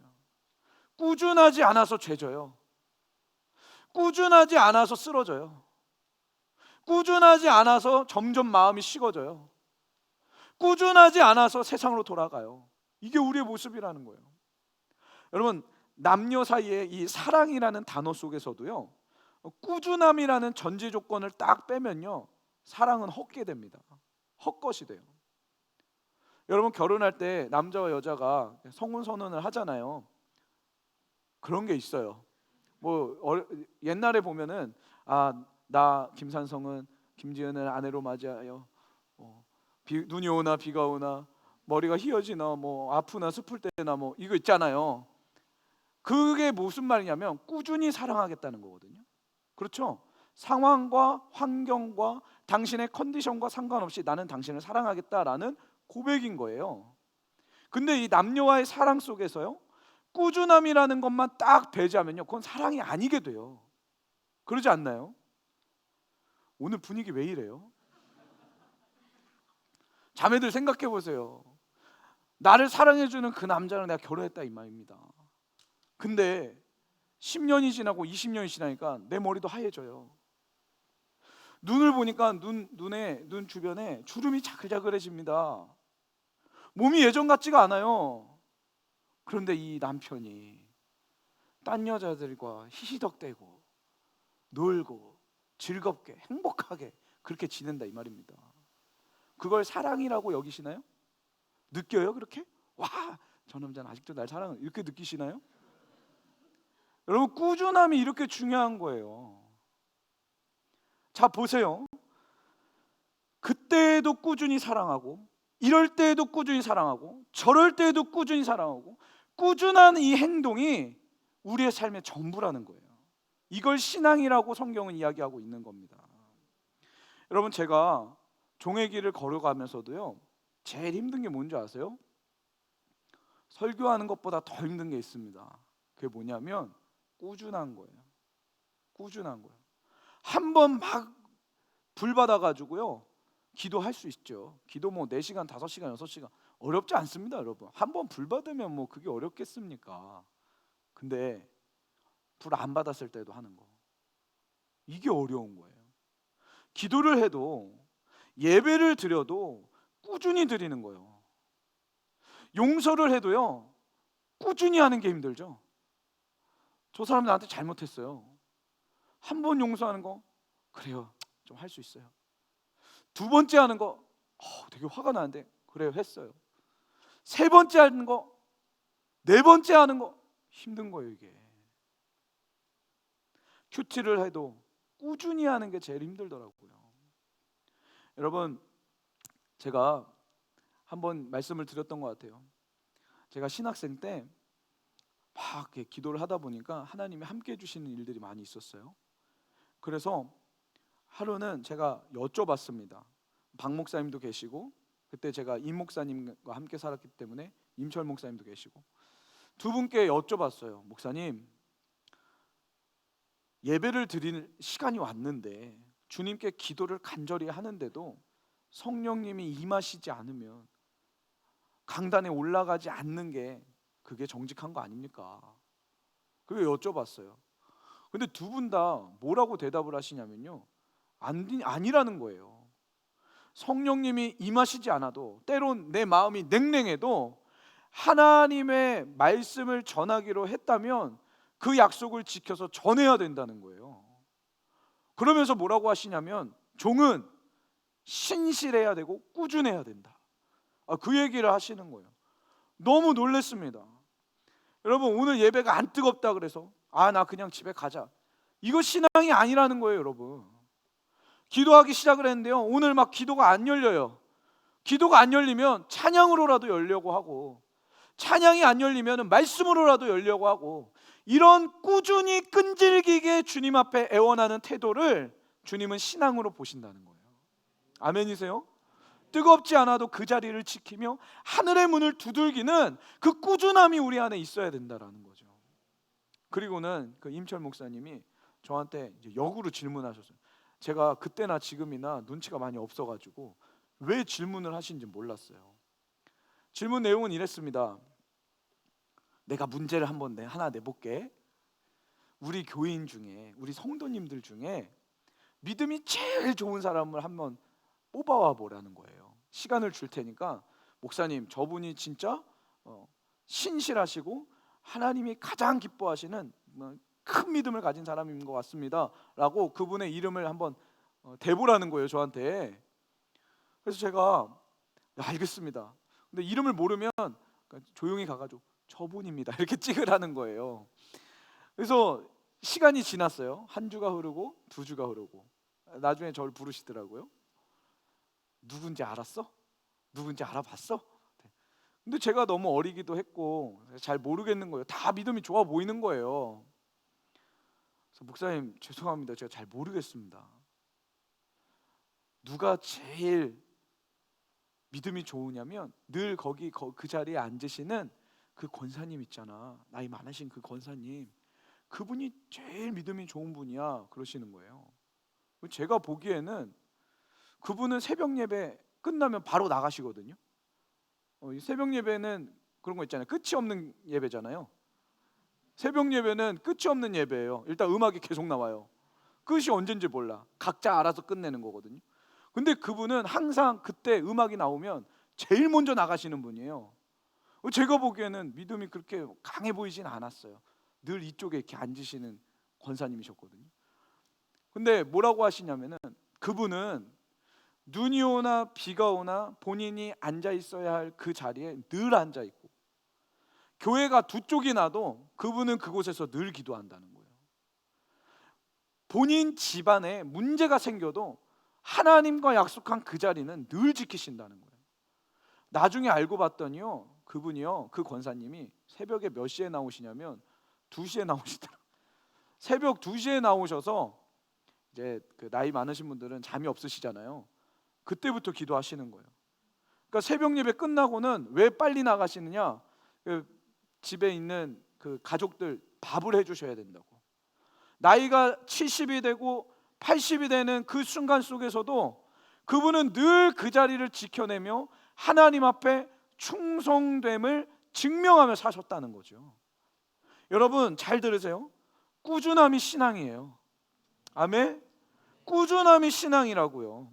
꾸준하지 않아서 죄져요. 꾸준하지 않아서 쓰러져요. 꾸준하지 않아서 점점 마음이 식어져요. 꾸준하지 않아서 세상으로 돌아가요. 이게 우리의 모습이라는 거예요. 여러분, 남녀 사이에 이 사랑이라는 단어 속에서도요, 꾸준함이라는 전제 조건을 딱 빼면요, 사랑은 헛게 됩니다. 헛것이 돼요. 여러분, 결혼할 때 남자와 여자가 성혼 선언을 하잖아요. 그런 게 있어요. 옛날에 보면은 나 김산성은 김지은을 아내로 맞이하여 눈이 오나 비가 오나 머리가 휘어지나 아프나 슬플 때나 이거 있잖아요. 그게 무슨 말이냐면 꾸준히 사랑하겠다는 거거든요. 그렇죠? 상황과 환경과 당신의 컨디션과 상관없이 나는 당신을 사랑하겠다라는 고백인 거예요. 근데 이 남녀와의 사랑 속에서요, 꾸준함이라는 것만 딱 배제하면요, 그건 사랑이 아니게 돼요. 그러지 않나요? 오늘 분위기 왜 이래요? 자매들 생각해 보세요. 나를 사랑해주는 그 남자랑 내가 결혼했다 이 말입니다. 근데 10년이 지나고 20년이 지나니까 내 머리도 하얘져요. 눈을 보니까 눈 주변에 주름이 자글자글해집니다. 몸이 예전 같지가 않아요. 그런데 이 남편이 딴 여자들과 히히덕대고 놀고 즐겁게 행복하게 그렇게 지낸다 이 말입니다. 그걸 사랑이라고 여기시나요? 느껴요 그렇게? 와, 저 남자는 아직도 날 사랑해 이렇게 느끼시나요? 여러분, 꾸준함이 이렇게 중요한 거예요. 자, 보세요. 그때에도 꾸준히 사랑하고, 이럴 때에도 꾸준히 사랑하고, 저럴 때에도 꾸준히 사랑하고, 꾸준한 이 행동이 우리의 삶의 전부라는 거예요. 이걸 신앙이라고 성경은 이야기하고 있는 겁니다. 여러분, 제가 종의 길을 걸어가면서도요, 제일 힘든 게 뭔지 아세요? 설교하는 것보다 더 힘든 게 있습니다. 그게 뭐냐면 꾸준한 거예요. 꾸준한 거예요. 한 번 막 불 받아가지고요, 기도할 수 있죠. 기도 4시간, 5시간, 6시간 어렵지 않습니다, 여러분. 한 번 불 받으면 그게 어렵겠습니까? 근데 불 안 받았을 때도 하는 거, 이게 어려운 거예요. 기도를 해도, 예배를 드려도 꾸준히 드리는 거예요. 용서를 해도요, 꾸준히 하는 게 힘들죠. 저 사람 나한테 잘못했어요. 한 번 용서하는 거, 그래요, 좀 할 수 있어요. 두 번째 하는 거, 되게 화가 나는데, 그래요, 했어요. 세 번째 하는 거, 네 번째 하는 거, 힘든 거예요. 이게 큐티를 해도 꾸준히 하는 게 제일 힘들더라고요. 여러분, 제가 한번 말씀을 드렸던 것 같아요. 제가 신학생 때 막 기도를 하다 보니까 하나님이 함께 해주시는 일들이 많이 있었어요. 그래서 하루는 제가 여쭤봤습니다. 박 목사님도 계시고, 그때 제가 임 목사님과 함께 살았기 때문에 임철 목사님도 계시고, 두 분께 여쭤봤어요. 목사님, 예배를 드릴 시간이 왔는데 주님께 기도를 간절히 하는데도 성령님이 임하시지 않으면 강단에 올라가지 않는 게 그게 정직한 거 아닙니까? 그게 여쭤봤어요. 근데 두 분 다 뭐라고 대답을 하시냐면요, 아니라는 거예요. 성령님이 임하시지 않아도, 때론 내 마음이 냉랭해도 하나님의 말씀을 전하기로 했다면 그 약속을 지켜서 전해야 된다는 거예요. 그러면서 뭐라고 하시냐면, 종은 신실해야 되고 꾸준해야 된다. 그 얘기를 하시는 거예요. 너무 놀랐습니다. 여러분, 오늘 예배가 안 뜨겁다 그래서 나 그냥 집에 가자, 이거 신앙이 아니라는 거예요. 여러분, 기도하기 시작을 했는데요, 오늘 막 기도가 안 열려요. 기도가 안 열리면 찬양으로라도 열려고 하고, 찬양이 안 열리면 말씀으로라도 열려고 하고, 이런 꾸준히 끈질기게 주님 앞에 애원하는 태도를 주님은 신앙으로 보신다는 거예요. 아멘이세요? 뜨겁지 않아도 그 자리를 지키며 하늘의 문을 두들기는 그 꾸준함이 우리 안에 있어야 된다라는 거죠. 그리고는 그 임철 목사님이 저한테 이제 역으로 질문하셨어요. 제가 그때나 지금이나 눈치가 많이 없어가지고 왜 질문을 하신지 몰랐어요. 질문 내용은 이랬습니다. 내가 문제를 한번 하나 내볼게. 우리 교인 중에, 우리 성도님들 중에 믿음이 제일 좋은 사람을 한번 뽑아와 보라는 거예요. 시간을 줄 테니까 목사님, 저분이 진짜 신실하시고 하나님이 가장 기뻐하시는 큰 믿음을 가진 사람인 것 같습니다 라고 그분의 이름을 한번 대보라는 거예요, 저한테. 그래서 제가 알겠습니다. 근데 이름을 모르면 조용히 가가지고 저분입니다 이렇게 찍으라는 거예요. 그래서 시간이 지났어요. 한 주가 흐르고 두 주가 흐르고 나중에 저를 부르시더라고요. 누군지 알았어? 누군지 알아봤어? 근데 제가 너무 어리기도 했고 잘 모르겠는 거예요. 다 믿음이 좋아 보이는 거예요. 그래서 목사님, 죄송합니다. 제가 잘 모르겠습니다. 누가 제일 믿음이 좋으냐면 늘 거기 그 자리에 앉으시는 그 권사님 있잖아. 나이 많으신 그 권사님. 그분이 제일 믿음이 좋은 분이야. 그러시는 거예요. 제가 보기에는 그분은 새벽 예배 끝나면 바로 나가시거든요. 새벽 예배는 그런 거 있잖아요. 끝이 없는 예배잖아요. 새벽 예배는 끝이 없는 예배예요. 일단 음악이 계속 나와요. 끝이 언젠지 몰라. 각자 알아서 끝내는 거거든요. 근데 그분은 항상 그때 음악이 나오면 제일 먼저 나가시는 분이에요. 제가 보기에는 믿음이 그렇게 강해 보이진 않았어요. 늘 이쪽에 이렇게 앉으시는 권사님이셨거든요. 근데 뭐라고 하시냐면은 그분은 눈이 오나 비가 오나 본인이 앉아 있어야 할 그 자리에 늘 앉아 있고, 교회가 두 쪽이 나도 그분은 그곳에서 늘 기도한다는 거예요. 본인 집안에 문제가 생겨도 하나님과 약속한 그 자리는 늘 지키신다는 거예요. 나중에 알고 봤더니요, 그분이요, 그 권사님이 새벽에 몇 시에 나오시냐면 2시에 나오시더라고요. 새벽 2시에 나오셔서 이제 그 나이 많으신 분들은 잠이 없으시잖아요. 그때부터 기도하시는 거예요. 그러니까 새벽 예배 끝나고는 왜 빨리 나가시느냐? 그 집에 있는 그 가족들 밥을 해주셔야 된다고. 나이가 70이 되고 80이 되는 그 순간 속에서도 그분은 늘 그 자리를 지켜내며 하나님 앞에 충성됨을 증명하며 사셨다는 거죠. 여러분 잘 들으세요. 꾸준함이 신앙이에요. 아멘. 꾸준함이 신앙이라고요.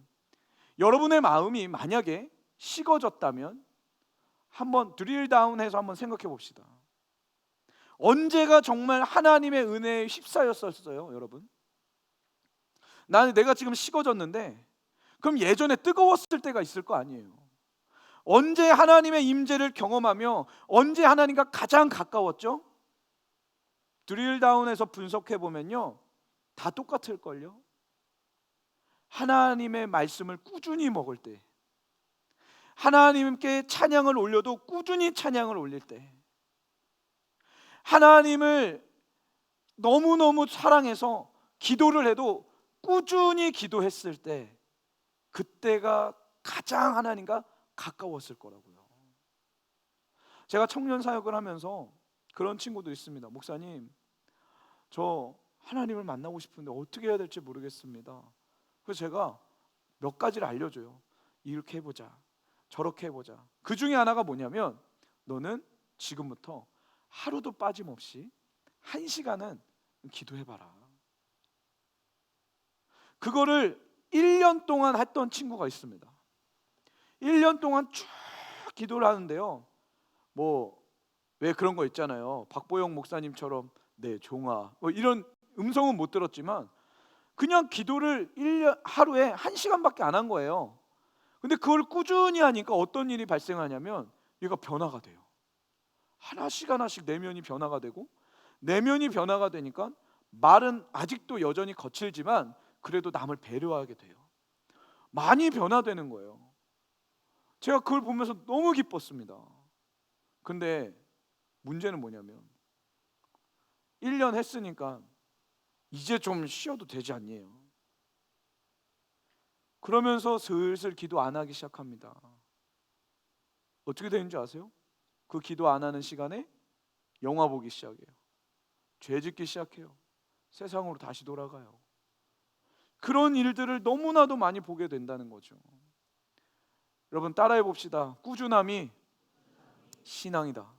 여러분의 마음이 만약에 식어졌다면 한번 드릴 다운해서 한번 생각해 봅시다. 언제가 정말 하나님의 은혜에 휩싸였었어요, 여러분? 내가 지금 식어졌는데 그럼 예전에 뜨거웠을 때가 있을 거 아니에요. 언제 하나님의 임재를 경험하며 언제 하나님과 가장 가까웠죠? 드릴 다운해서 분석해 보면요, 다 똑같을걸요. 하나님의 말씀을 꾸준히 먹을 때, 하나님께 찬양을 올려도 꾸준히 찬양을 올릴 때, 하나님을 너무너무 사랑해서 기도를 해도 꾸준히 기도했을 때, 그때가 가장 하나님과 가까웠을 거라고요. 제가 청년 사역을 하면서 그런 친구도 있습니다. 목사님, 저 하나님을 만나고 싶은데 어떻게 해야 될지 모르겠습니다. 그래서 제가 몇 가지를 알려줘요. 이렇게 해보자, 저렇게 해보자. 그 중에 하나가 뭐냐면, 너는 지금부터 하루도 빠짐없이 1시간은 기도해봐라. 그거를 1년 동안 했던 친구가 있습니다. 1년 동안 쭉 기도를 하는데요, 왜 그런 거 있잖아요. 박보영 목사님처럼 네 종아 이런 음성은 못 들었지만 그냥 기도를 하루에 1시간밖에 안 한 거예요. 근데 그걸 꾸준히 하니까 어떤 일이 발생하냐면 얘가 변화가 돼요. 하나씩 하나씩 내면이 변화가 되고, 내면이 변화가 되니까 말은 아직도 여전히 거칠지만 그래도 남을 배려하게 돼요. 많이 변화되는 거예요. 제가 그걸 보면서 너무 기뻤습니다. 근데 문제는 뭐냐면 1년 했으니까 이제 좀 쉬어도 되지 않니요? 그러면서 슬슬 기도 안 하기 시작합니다. 어떻게 되는 줄 아세요? 그 기도 안 하는 시간에 영화 보기 시작해요. 죄 짓기 시작해요. 세상으로 다시 돌아가요. 그런 일들을 너무나도 많이 보게 된다는 거죠. 여러분 따라해 봅시다. 꾸준함이 신앙이다.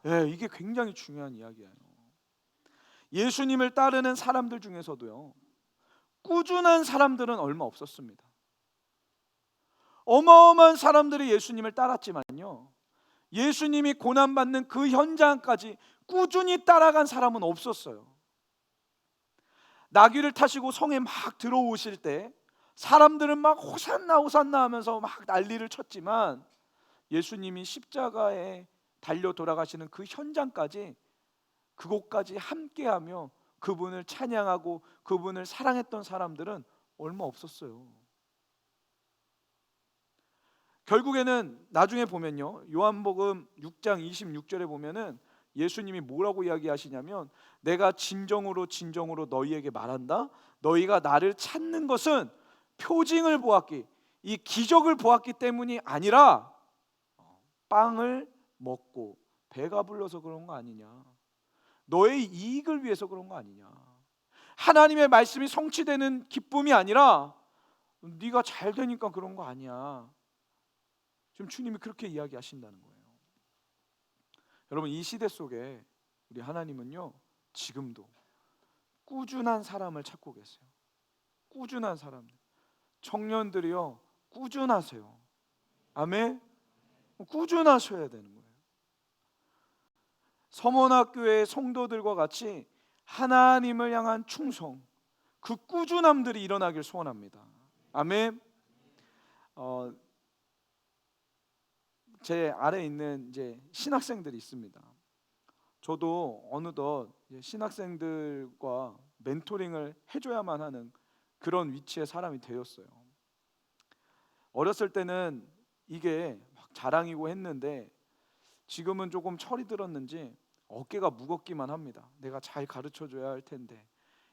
네, 이게 굉장히 중요한 이야기예요. 예수님을 따르는 사람들 중에서도요, 꾸준한 사람들은 얼마 없었습니다. 어마어마한 사람들이 예수님을 따랐지만요, 예수님이 고난받는 그 현장까지 꾸준히 따라간 사람은 없었어요. 나귀를 타시고 성에 막 들어오실 때 사람들은 막 호산나 호산나 하면서 막 난리를 쳤지만, 예수님이 십자가에 달려 돌아가시는 그 현장까지, 그곳까지 함께하며 그분을 찬양하고 그분을 사랑했던 사람들은 얼마 없었어요. 결국에는 나중에 보면요, 요한복음 6장 26절에 보면은 예수님이 뭐라고 이야기하시냐면, 내가 진정으로 진정으로 너희에게 말한다, 너희가 나를 찾는 것은 표징을 보았기, 이 기적을 보았기 때문이 아니라 빵을 먹고 배가 불러서 그런 거 아니냐, 너의 이익을 위해서 그런 거 아니냐, 하나님의 말씀이 성취되는 기쁨이 아니라 네가 잘 되니까 그런 거 아니야. 지금 주님이 그렇게 이야기하신다는 거예요. 여러분, 이 시대 속에 우리 하나님은요, 지금도 꾸준한 사람을 찾고 계세요. 꾸준한 사람들. 청년들이요, 꾸준하세요. 아멘. 꾸준하셔야 되는 거예요. 서문학교의 성도들과 같이 하나님을 향한 충성, 그 꾸준함들이 일어나길 소원합니다. 아멘. 제 아래에 있는 이제 신학생들이 있습니다. 저도 어느덧 신학생들과 멘토링을 해줘야만 하는 그런 위치의 사람이 되었어요. 어렸을 때는 이게 막 자랑이고 했는데, 지금은 조금 철이 들었는지 어깨가 무겁기만 합니다. 내가 잘 가르쳐줘야 할 텐데,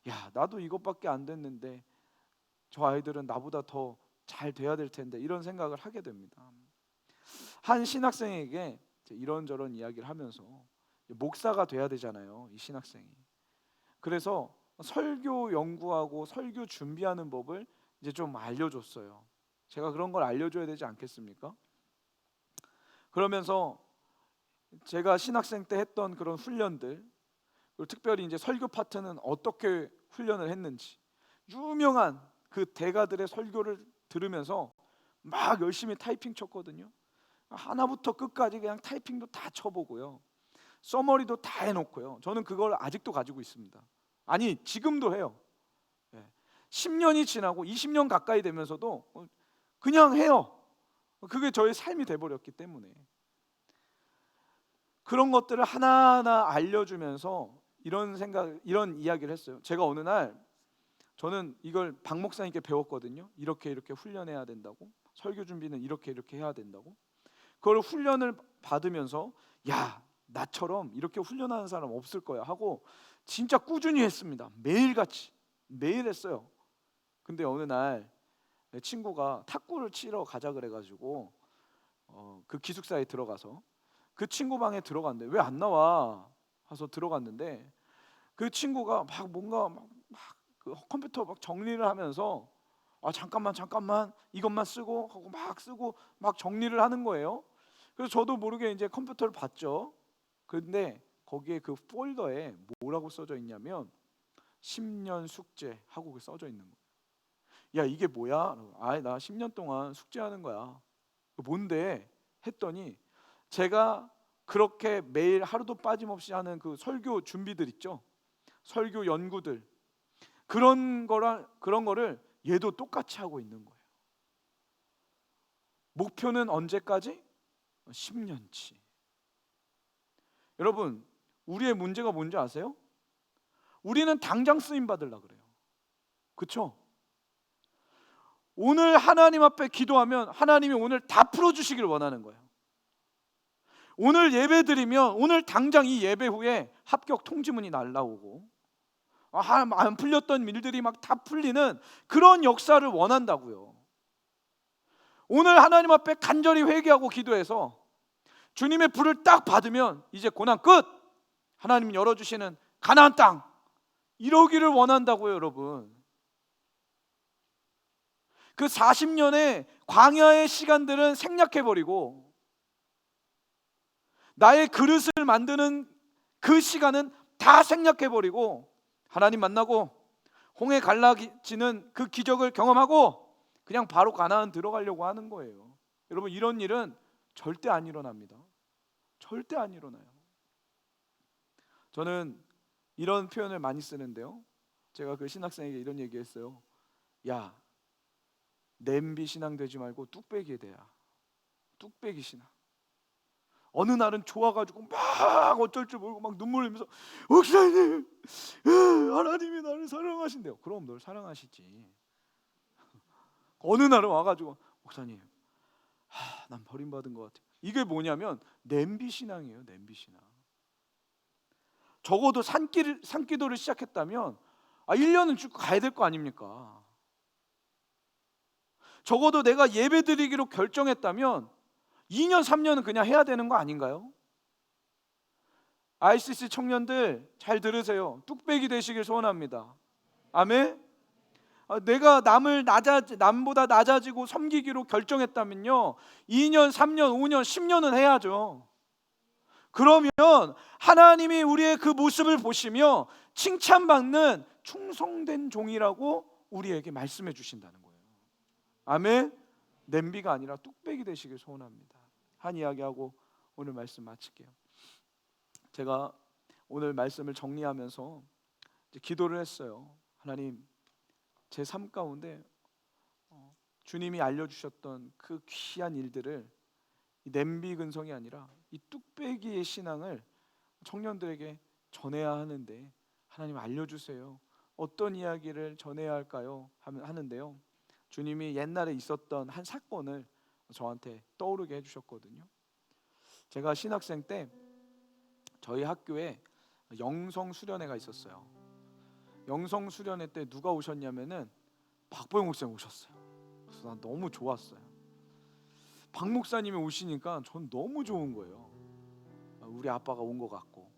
야, 나도 이것밖에 안 됐는데 저 아이들은 나보다 더 잘 돼야 될 텐데, 이런 생각을 하게 됩니다. 한 신학생에게 이런저런 이야기를 하면서, 목사가 돼야 되잖아요, 이 신학생이. 그래서 설교 연구하고 설교 준비하는 법을 이제 좀 알려줬어요. 제가 그런 걸 알려줘야 되지 않겠습니까? 그러면서 제가 신학생 때 했던 그런 훈련들, 그리고 특별히 이제 설교 파트는 어떻게 훈련을 했는지, 유명한 그 대가들의 설교를 들으면서 막 열심히 타이핑 쳤거든요. 하나부터 끝까지 그냥 타이핑도 다 쳐보고요, 서머리도 다 해놓고요. 저는 그걸 아직도 가지고 있습니다. 아니, 지금도 해요. 10년이 지나고 20년 가까이 되면서도 그냥 해요. 그게 저의 삶이 돼버렸기 때문에. 그런 것들을 하나하나 알려주면서 이런 이야기를 했어요. 제가 어느 날, 저는 이걸 박 목사님께 배웠거든요. 이렇게 훈련해야 된다고, 설교 준비는 이렇게 해야 된다고. 그걸 훈련을 받으면서, 야, 나처럼 이렇게 훈련하는 사람 없을 거야 하고 진짜 꾸준히 했습니다. 매일같이 매일 했어요. 근데 어느 날 내 친구가 탁구를 치러 가자 그래가지고 그 기숙사에 들어가서 그 친구 방에 들어갔는데, 왜 안 나와 해서 들어갔는데, 그 친구가 막 뭔가 그 컴퓨터 막 정리를 하면서, 잠깐만 이것만 쓰고 하고 막 쓰고 막 정리를 하는 거예요. 그래서 저도 모르게 이제 컴퓨터를 봤죠. 근데 거기에 그 폴더에 뭐라고 써져 있냐면 10년 숙제 하고 써져 있는 거예요. 야, 이게 뭐야? 나 10년 동안 숙제하는 거야. 뭔데? 했더니, 제가 그렇게 매일 하루도 빠짐없이 하는 그 설교 준비들 있죠, 설교 연구들, 그런 거를 얘도 똑같이 하고 있는 거예요. 목표는 언제까지? 10년치. 여러분, 우리의 문제가 뭔지 아세요? 우리는 당장 쓰임 받으려고 그래요. 그렇죠? 오늘 하나님 앞에 기도하면 하나님이 오늘 다 풀어주시길 원하는 거예요. 오늘 예배 드리면 오늘 당장 이 예배 후에 합격 통지문이 날라오고 안 풀렸던 일들이 막 다 풀리는 그런 역사를 원한다고요. 오늘 하나님 앞에 간절히 회개하고 기도해서 주님의 불을 딱 받으면 이제 고난 끝! 하나님 열어주시는 가나안 땅! 이러기를 원한다고요, 여러분. 그 40년의 광야의 시간들은 생략해버리고 나의 그릇을 만드는 그 시간은 다 생략해버리고 하나님 만나고 홍해 갈라지는 그 기적을 경험하고 그냥 바로 가나안 들어가려고 하는 거예요. 여러분, 이런 일은 절대 안 일어납니다. 절대 안 일어나요. 저는 이런 표현을 많이 쓰는데요, 제가 그 신학생에게 이런 얘기했어요. 야, 냄비 신앙 되지 말고 뚝배기 되야. 뚝배기 신앙. 어느 날은 좋아가지고 막 어쩔 줄 모르고 막 눈물 흘리면서 목사님, 하나님이 나를 사랑하신대요. 그럼 널 사랑하시지. 어느 날은 와가지고 목사님, 난 버림받은 것 같아요. 이게 뭐냐면 냄비 신앙이에요. 냄비 신앙. 적어도 산기도를 시작했다면 1년은 쭉 가야 될 거 아닙니까? 적어도 내가 예배드리기로 결정했다면 2년 3년은 그냥 해야 되는 거 아닌가요? ICC 청년들 잘 들으세요. 뚝배기 되시길 소원합니다. 아멘. 내가 남보다 낮아지고 섬기기로 결정했다면요 2년, 3년, 5년, 10년은 해야죠. 그러면 하나님이 우리의 그 모습을 보시며 칭찬받는 충성된 종이라고 우리에게 말씀해 주신다는 거예요. 아멘. 냄비가 아니라 뚝배기 되시길 소원합니다. 한 이야기하고 오늘 말씀 마칠게요. 제가 오늘 말씀을 정리하면서 이제 기도를 했어요. 하나님, 제 삶 가운데 주님이 알려주셨던 그 귀한 일들을 이 냄비 근성이 아니라 이 뚝배기의 신앙을 청년들에게 전해야 하는데 하나님 알려주세요. 어떤 이야기를 전해야 할까요? 하는데요, 주님이 옛날에 있었던 한 사건을 저한테 떠오르게 해주셨거든요. 제가 신학생 때 저희 학교에 영성 수련회가 있었어요. 영성 수련회 때 누가 오셨냐면은 박보영 목사님 오셨어요. 그래서 난 너무 좋았어요. 박 목사님이 오시니까 전 너무 좋은 거예요. 우리 아빠가 온 것 같고.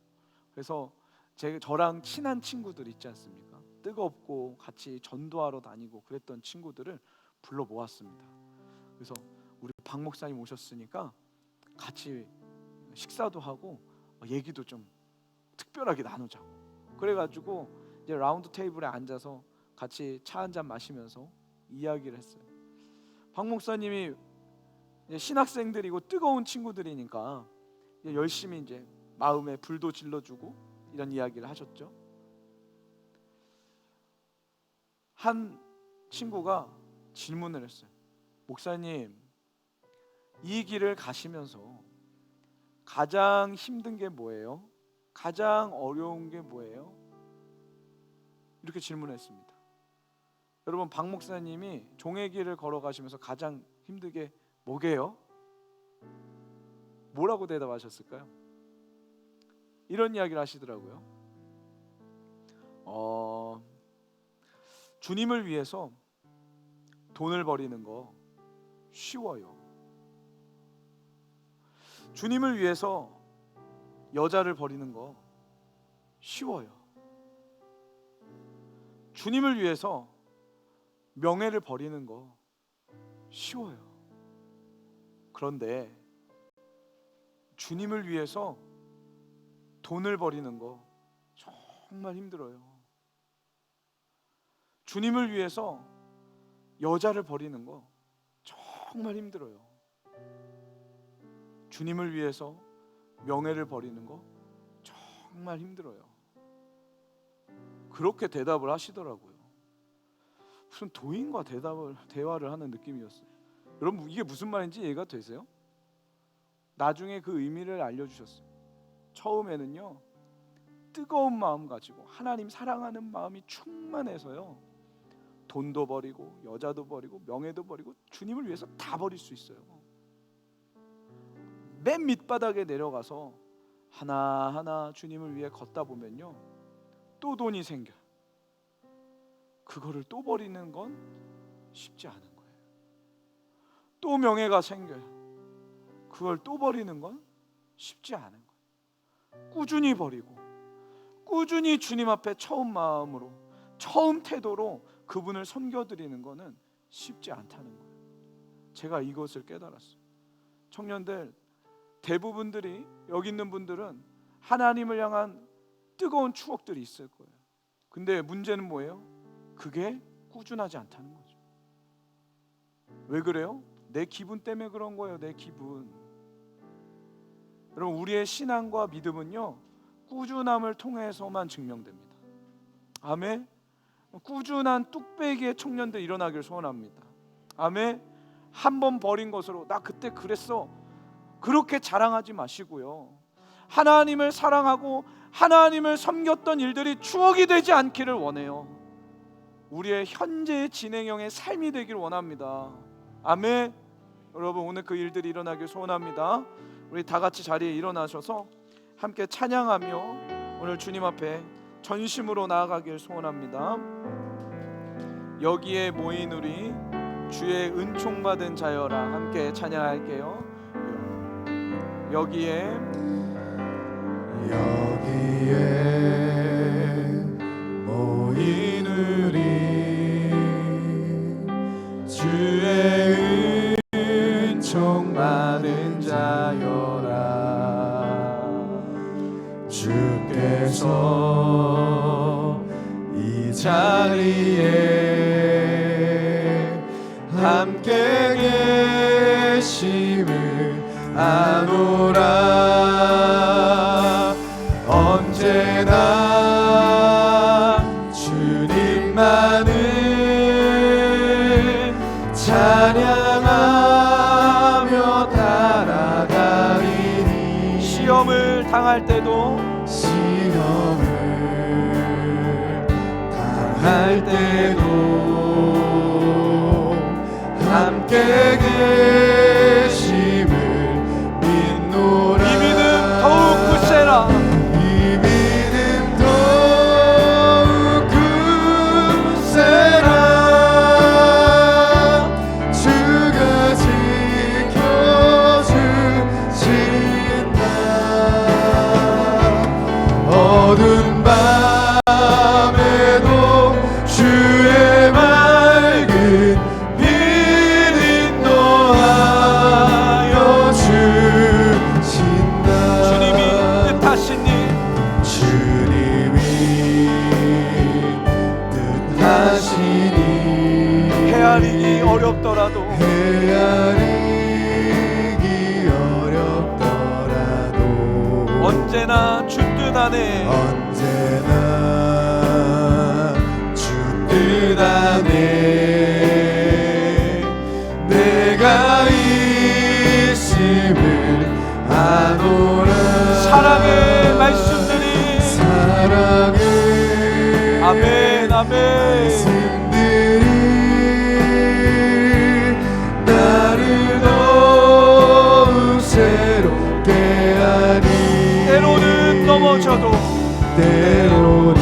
그래서 저랑 친한 친구들 있지 않습니까? 뜨겁고 같이 전도하러 다니고 그랬던 친구들을 불러 모았습니다. 그래서 우리 박 목사님 오셨으니까 같이 식사도 하고 얘기도 좀 특별하게 나누자고. 그래가지고 이제 라운드 테이블에 앉아서 같이 차 한 잔 마시면서 이야기를 했어요. 박 목사님이 신학생들이고 뜨거운 친구들이니까 열심히 이제 마음에 불도 질러주고 이런 이야기를 하셨죠. 한 친구가 질문을 했어요. 목사님, 이 길을 가시면서 가장 힘든 게 뭐예요? 가장 어려운 게 뭐예요? 이렇게 질문했습니다. 여러분, 박 목사님이 종의 길을 걸어가시면서 가장 힘들게 뭐게요? 뭐라고 대답하셨을까요? 이런 이야기를 하시더라고요. 주님을 위해서 돈을 버리는 거 쉬워요. 주님을 위해서 여자를 버리는 거 쉬워요. 주님을 위해서 명예를 버리는 거 쉬워요. 그런데 주님을 위해서 돈을 버리는 거 정말 힘들어요. 주님을 위해서 여자를 버리는 거 정말 힘들어요. 주님을 위해서 명예를 버리는 거 정말 힘들어요. 그렇게 대답을 하시더라고요. 무슨 도인과 대화를 하는 느낌이었어요. 여러분, 이게 무슨 말인지 이해가 되세요? 나중에 그 의미를 알려주셨어요. 처음에는요, 뜨거운 마음 가지고 하나님 사랑하는 마음이 충만해서요, 돈도 버리고 여자도 버리고 명예도 버리고 주님을 위해서 다 버릴 수 있어요. 맨 밑바닥에 내려가서 하나하나 주님을 위해 걷다 보면요, 또 돈이 생겨요. 그거를 또 버리는 건 쉽지 않은 거예요. 또 명예가 생겨요. 그걸 또 버리는 건 쉽지 않은 거예요. 꾸준히 버리고 꾸준히 주님 앞에 처음 마음으로, 처음 태도로 그분을 섬겨드리는 거는 쉽지 않다는 거예요. 제가 이것을 깨달았어요. 청년들 대부분들이, 여기 있는 분들은 하나님을 향한 뜨거운 추억들이 있을 거예요. 근데 문제는 뭐예요? 그게 꾸준하지 않다는 거죠. 왜 그래요? 내 기분 때문에 그런 거예요. 내 기분. 여러분, 우리의 신앙과 믿음은요, 꾸준함을 통해서만 증명됩니다. 아멘. 꾸준한 뚝배기의 청년들 일어나길 소원합니다. 아멘. 한 번 버린 것으로 나 그때 그랬어, 그렇게 자랑하지 마시고요, 하나님을 사랑하고 하나님을 섬겼던 일들이 추억이 되지 않기를 원해요. 우리의 현재의 진행형의 삶이 되길 원합니다. 아멘. 여러분, 오늘 그 일들이 일어나길 소원합니다. 우리 다 같이 자리에 일어나셔서 함께 찬양하며 오늘 주님 앞에 전심으로 나아가길 소원합니다. 여기에 모인 우리 주의 은총 받은 자여라, 함께 찬양할게요. 여기에 모인 우리 주의 은총 받은 자여라. 주께서 이 자리에 함께 계심을 아노라. 언제나 주님만을 찬양하며 따라가리니. 시험을 당할 때도, 함께 계심을 믿노라. 이 믿음 더욱 굳세라. 이 믿음 더욱 굳세라. 주가 지켜주신다. 어두운 밤에도 주의 맑은 빛 인도하여 주신다. 주님이 뜻하시니, 주님이 뜻하시니 헤아리기 어렵더라도, 헤아리기 어렵더라도 언제나 주 뜻 안에, 언제나 주 뜻 안에 내가 있음을 아노라. 사랑의 말씀들이, 사랑의 아멘 아멘 말씀들이 나를 더욱 새롭게 하니. 때로는 넘어져도, 때로는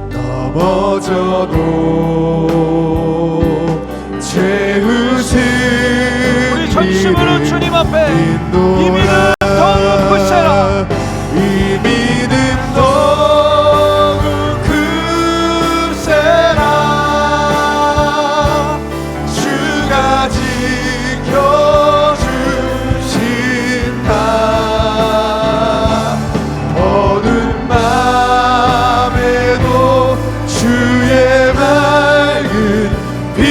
넘어져도 채우신 우리 전심으로 주님 앞에 이 믿음 더욱 굳세라. 이 믿음 더욱 굳세라. 주가 지켜주신다. 어두운 밤에도 주의 맑은 빛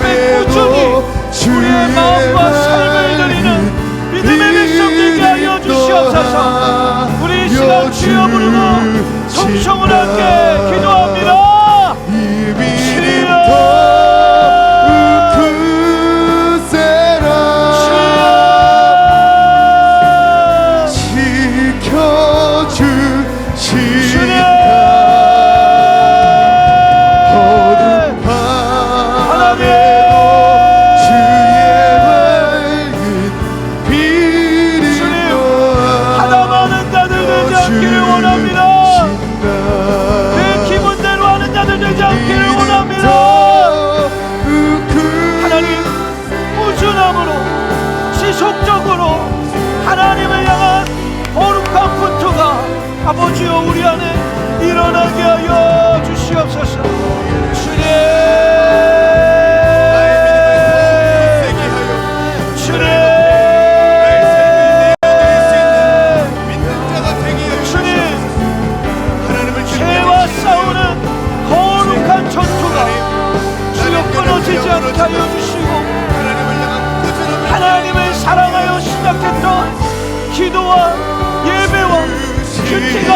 앞에 꾸준히 우리의 마음과 삶을 드리는 믿음의 백성 되게 하여 주시옵소서. 우리 이 시간 주여 부르고 성성을 함께 기도합니다. 아버지여 우리 안에 일어나게 하여 주시옵소서. 주님, 주님, 주님, 죄와 싸우는 거룩한 전투가 주여 끊어지지 않게 하여 주시고 하나님을 사랑하여 시작했던 기도와 예배와 큐티가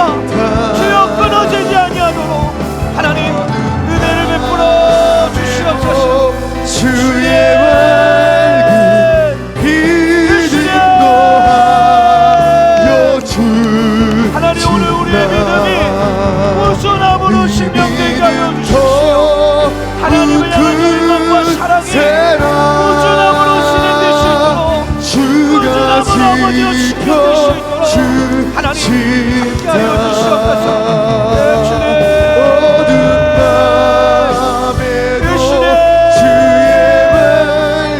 주여 끊어지지 아니하도록 하나님 은혜를 베풀어 주시옵소서. 주의 맑은 빛 인도하여 주 하나님 오늘 우리의 믿음이 꾸준함으로 신명되게 하여 주십시오. 하나님을 향한 열망과 사랑이 꾸준함으로 진행될 수 있도록 꾸준함으로 아버지여 신명될 수 있도록 하나님 함께하여 주시옵소서.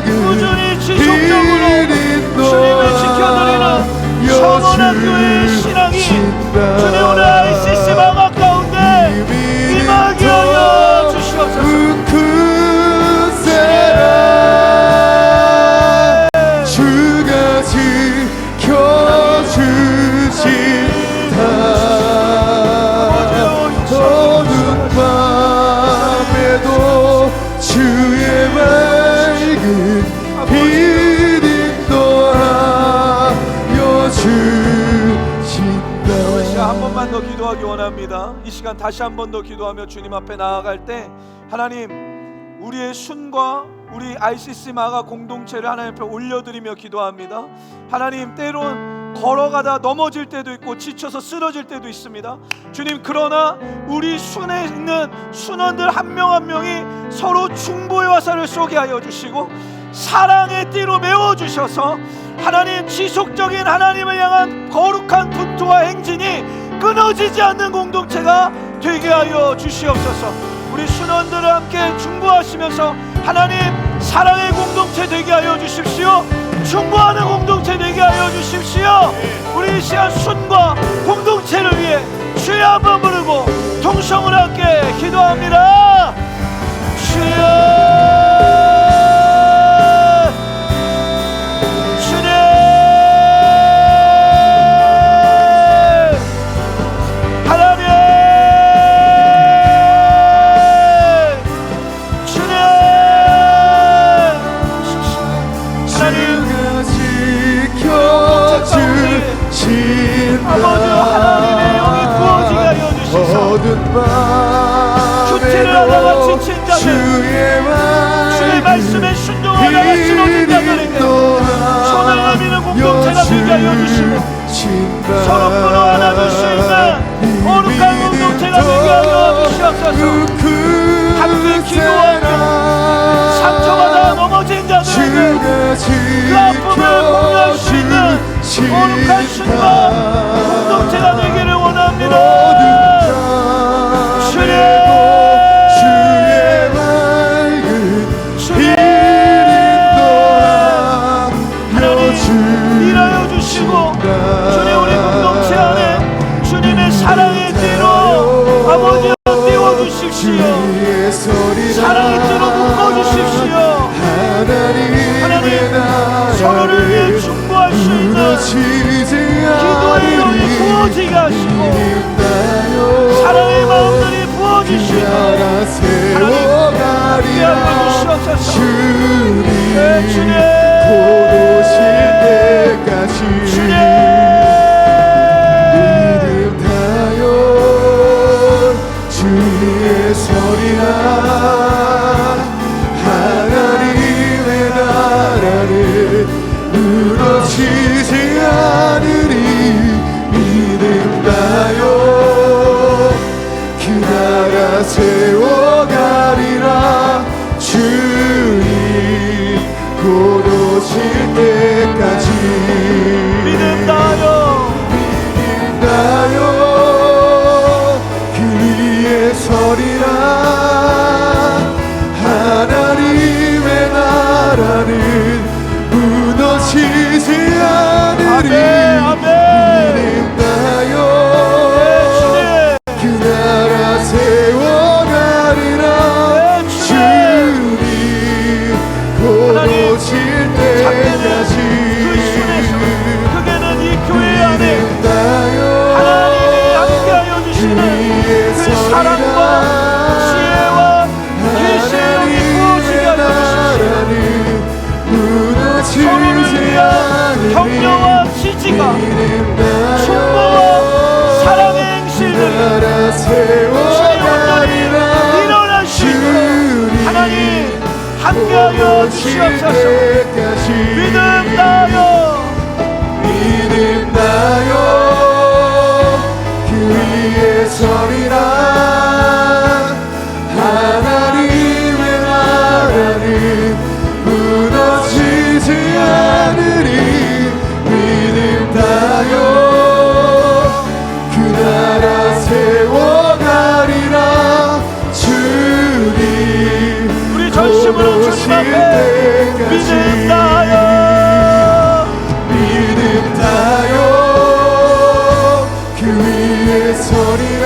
꾸준히 지속적으로 주님을 지켜드리는 성원한 교회의 신앙이 주님 오늘 ICC 망학 가운데 임하게 하여 주시옵소서. 주가 지켜주시 어두운 밤에도 주의 맑은 빛 인도하여 주신다. 이 시간 한 번만 더 기도하기 원합니다. 이 시간 다시 한 번 더 기도하며 주님 앞에 나아갈 때 하나님 우리의 순과 우리 ICC 마가 공동체를 하나님 앞에 올려드리며 기도합니다. 하나님 때론 걸어가다 넘어질 때도 있고 지쳐서 쓰러질 때도 있습니다. 주님 그러나 우리 순에 있는 순원들 한 명 한 명이 서로 중보의 화살을 쏘게 하여 주시고 사랑의 띠로 메워주셔서 하나님 지속적인 하나님을 향한 거룩한 분투와 행진이 끊어지지 않는 공동체가 되게 하여 주시옵소서. 우리 순원들을 함께 중보하시면서 하나님 사랑의 공동체 되게 하여 주십시오. 중보하는 공동체 되게 하여 주십시오. 우리 이 시간 순과 공동체를 위해 주여 한번 부르고 통성을 함께 기도합니다. 주여 아버지 하나님의 영이 부어지게 하여 주시소. 큐티를 하다가 지친 자들 주의 말씀에 순종하다가 쓰러진 자들에게 손을 내미는 공동체가 되게 하여 주시고 서로 끌어 안아줄 수 있는 거룩한 공동체가 되게 하여 주시옵소서. 함께 기도하며 상처받아 넘어진 자들에게 그 아픔을 공유할 수 있는 거룩한 순과 공동체가 되기를 원합니다. 주의 맑은 빛 하나님 일하여 주시고 주님 우리 공동체 안에 주님의 사랑의 띠로 아버지여 띄워주십시오. 사랑의 띠로 묶어주십시오. 하나님 서로를 위해 중보할 수 있는 기도의 영이 부어지게 하시고 사랑의 마음들이 부어지시고 하나님 함께하여 주시옵소서. 주시옵소서. 주님 주님 곧 오실 때까지 주님 믿음하여 주의 서리라. 하나님의 나라는 무너지지 않으리. 믿음하여 그 나라 세워가리라. 주님 곧 오실 때까지 믿음다요 그 위에 서리라. 하나님의 나라는 무너지지 않으리. 믿음나요 그 나라 세워가리라. 주님 곧 오실 때까지 그게는 이 교회 안에 하나님이 함께하여 주시는 그 사랑과 지혜와 계시의 영이 부어지게 하여 주시며 서로를 위한 격려와 지지가 충고와 사랑의 행실들이 주님 온전히 일어날 수 있도록 하나님 함께하여 주시옵소서. 믿음나요 그 위에 서리라. 하나님의 나라는 무너지지 않으리. 믿음나요 그 나라 세워가리라. 주님 우리 전심으로 주님 앞에 믿음나요 그 위에 서리라.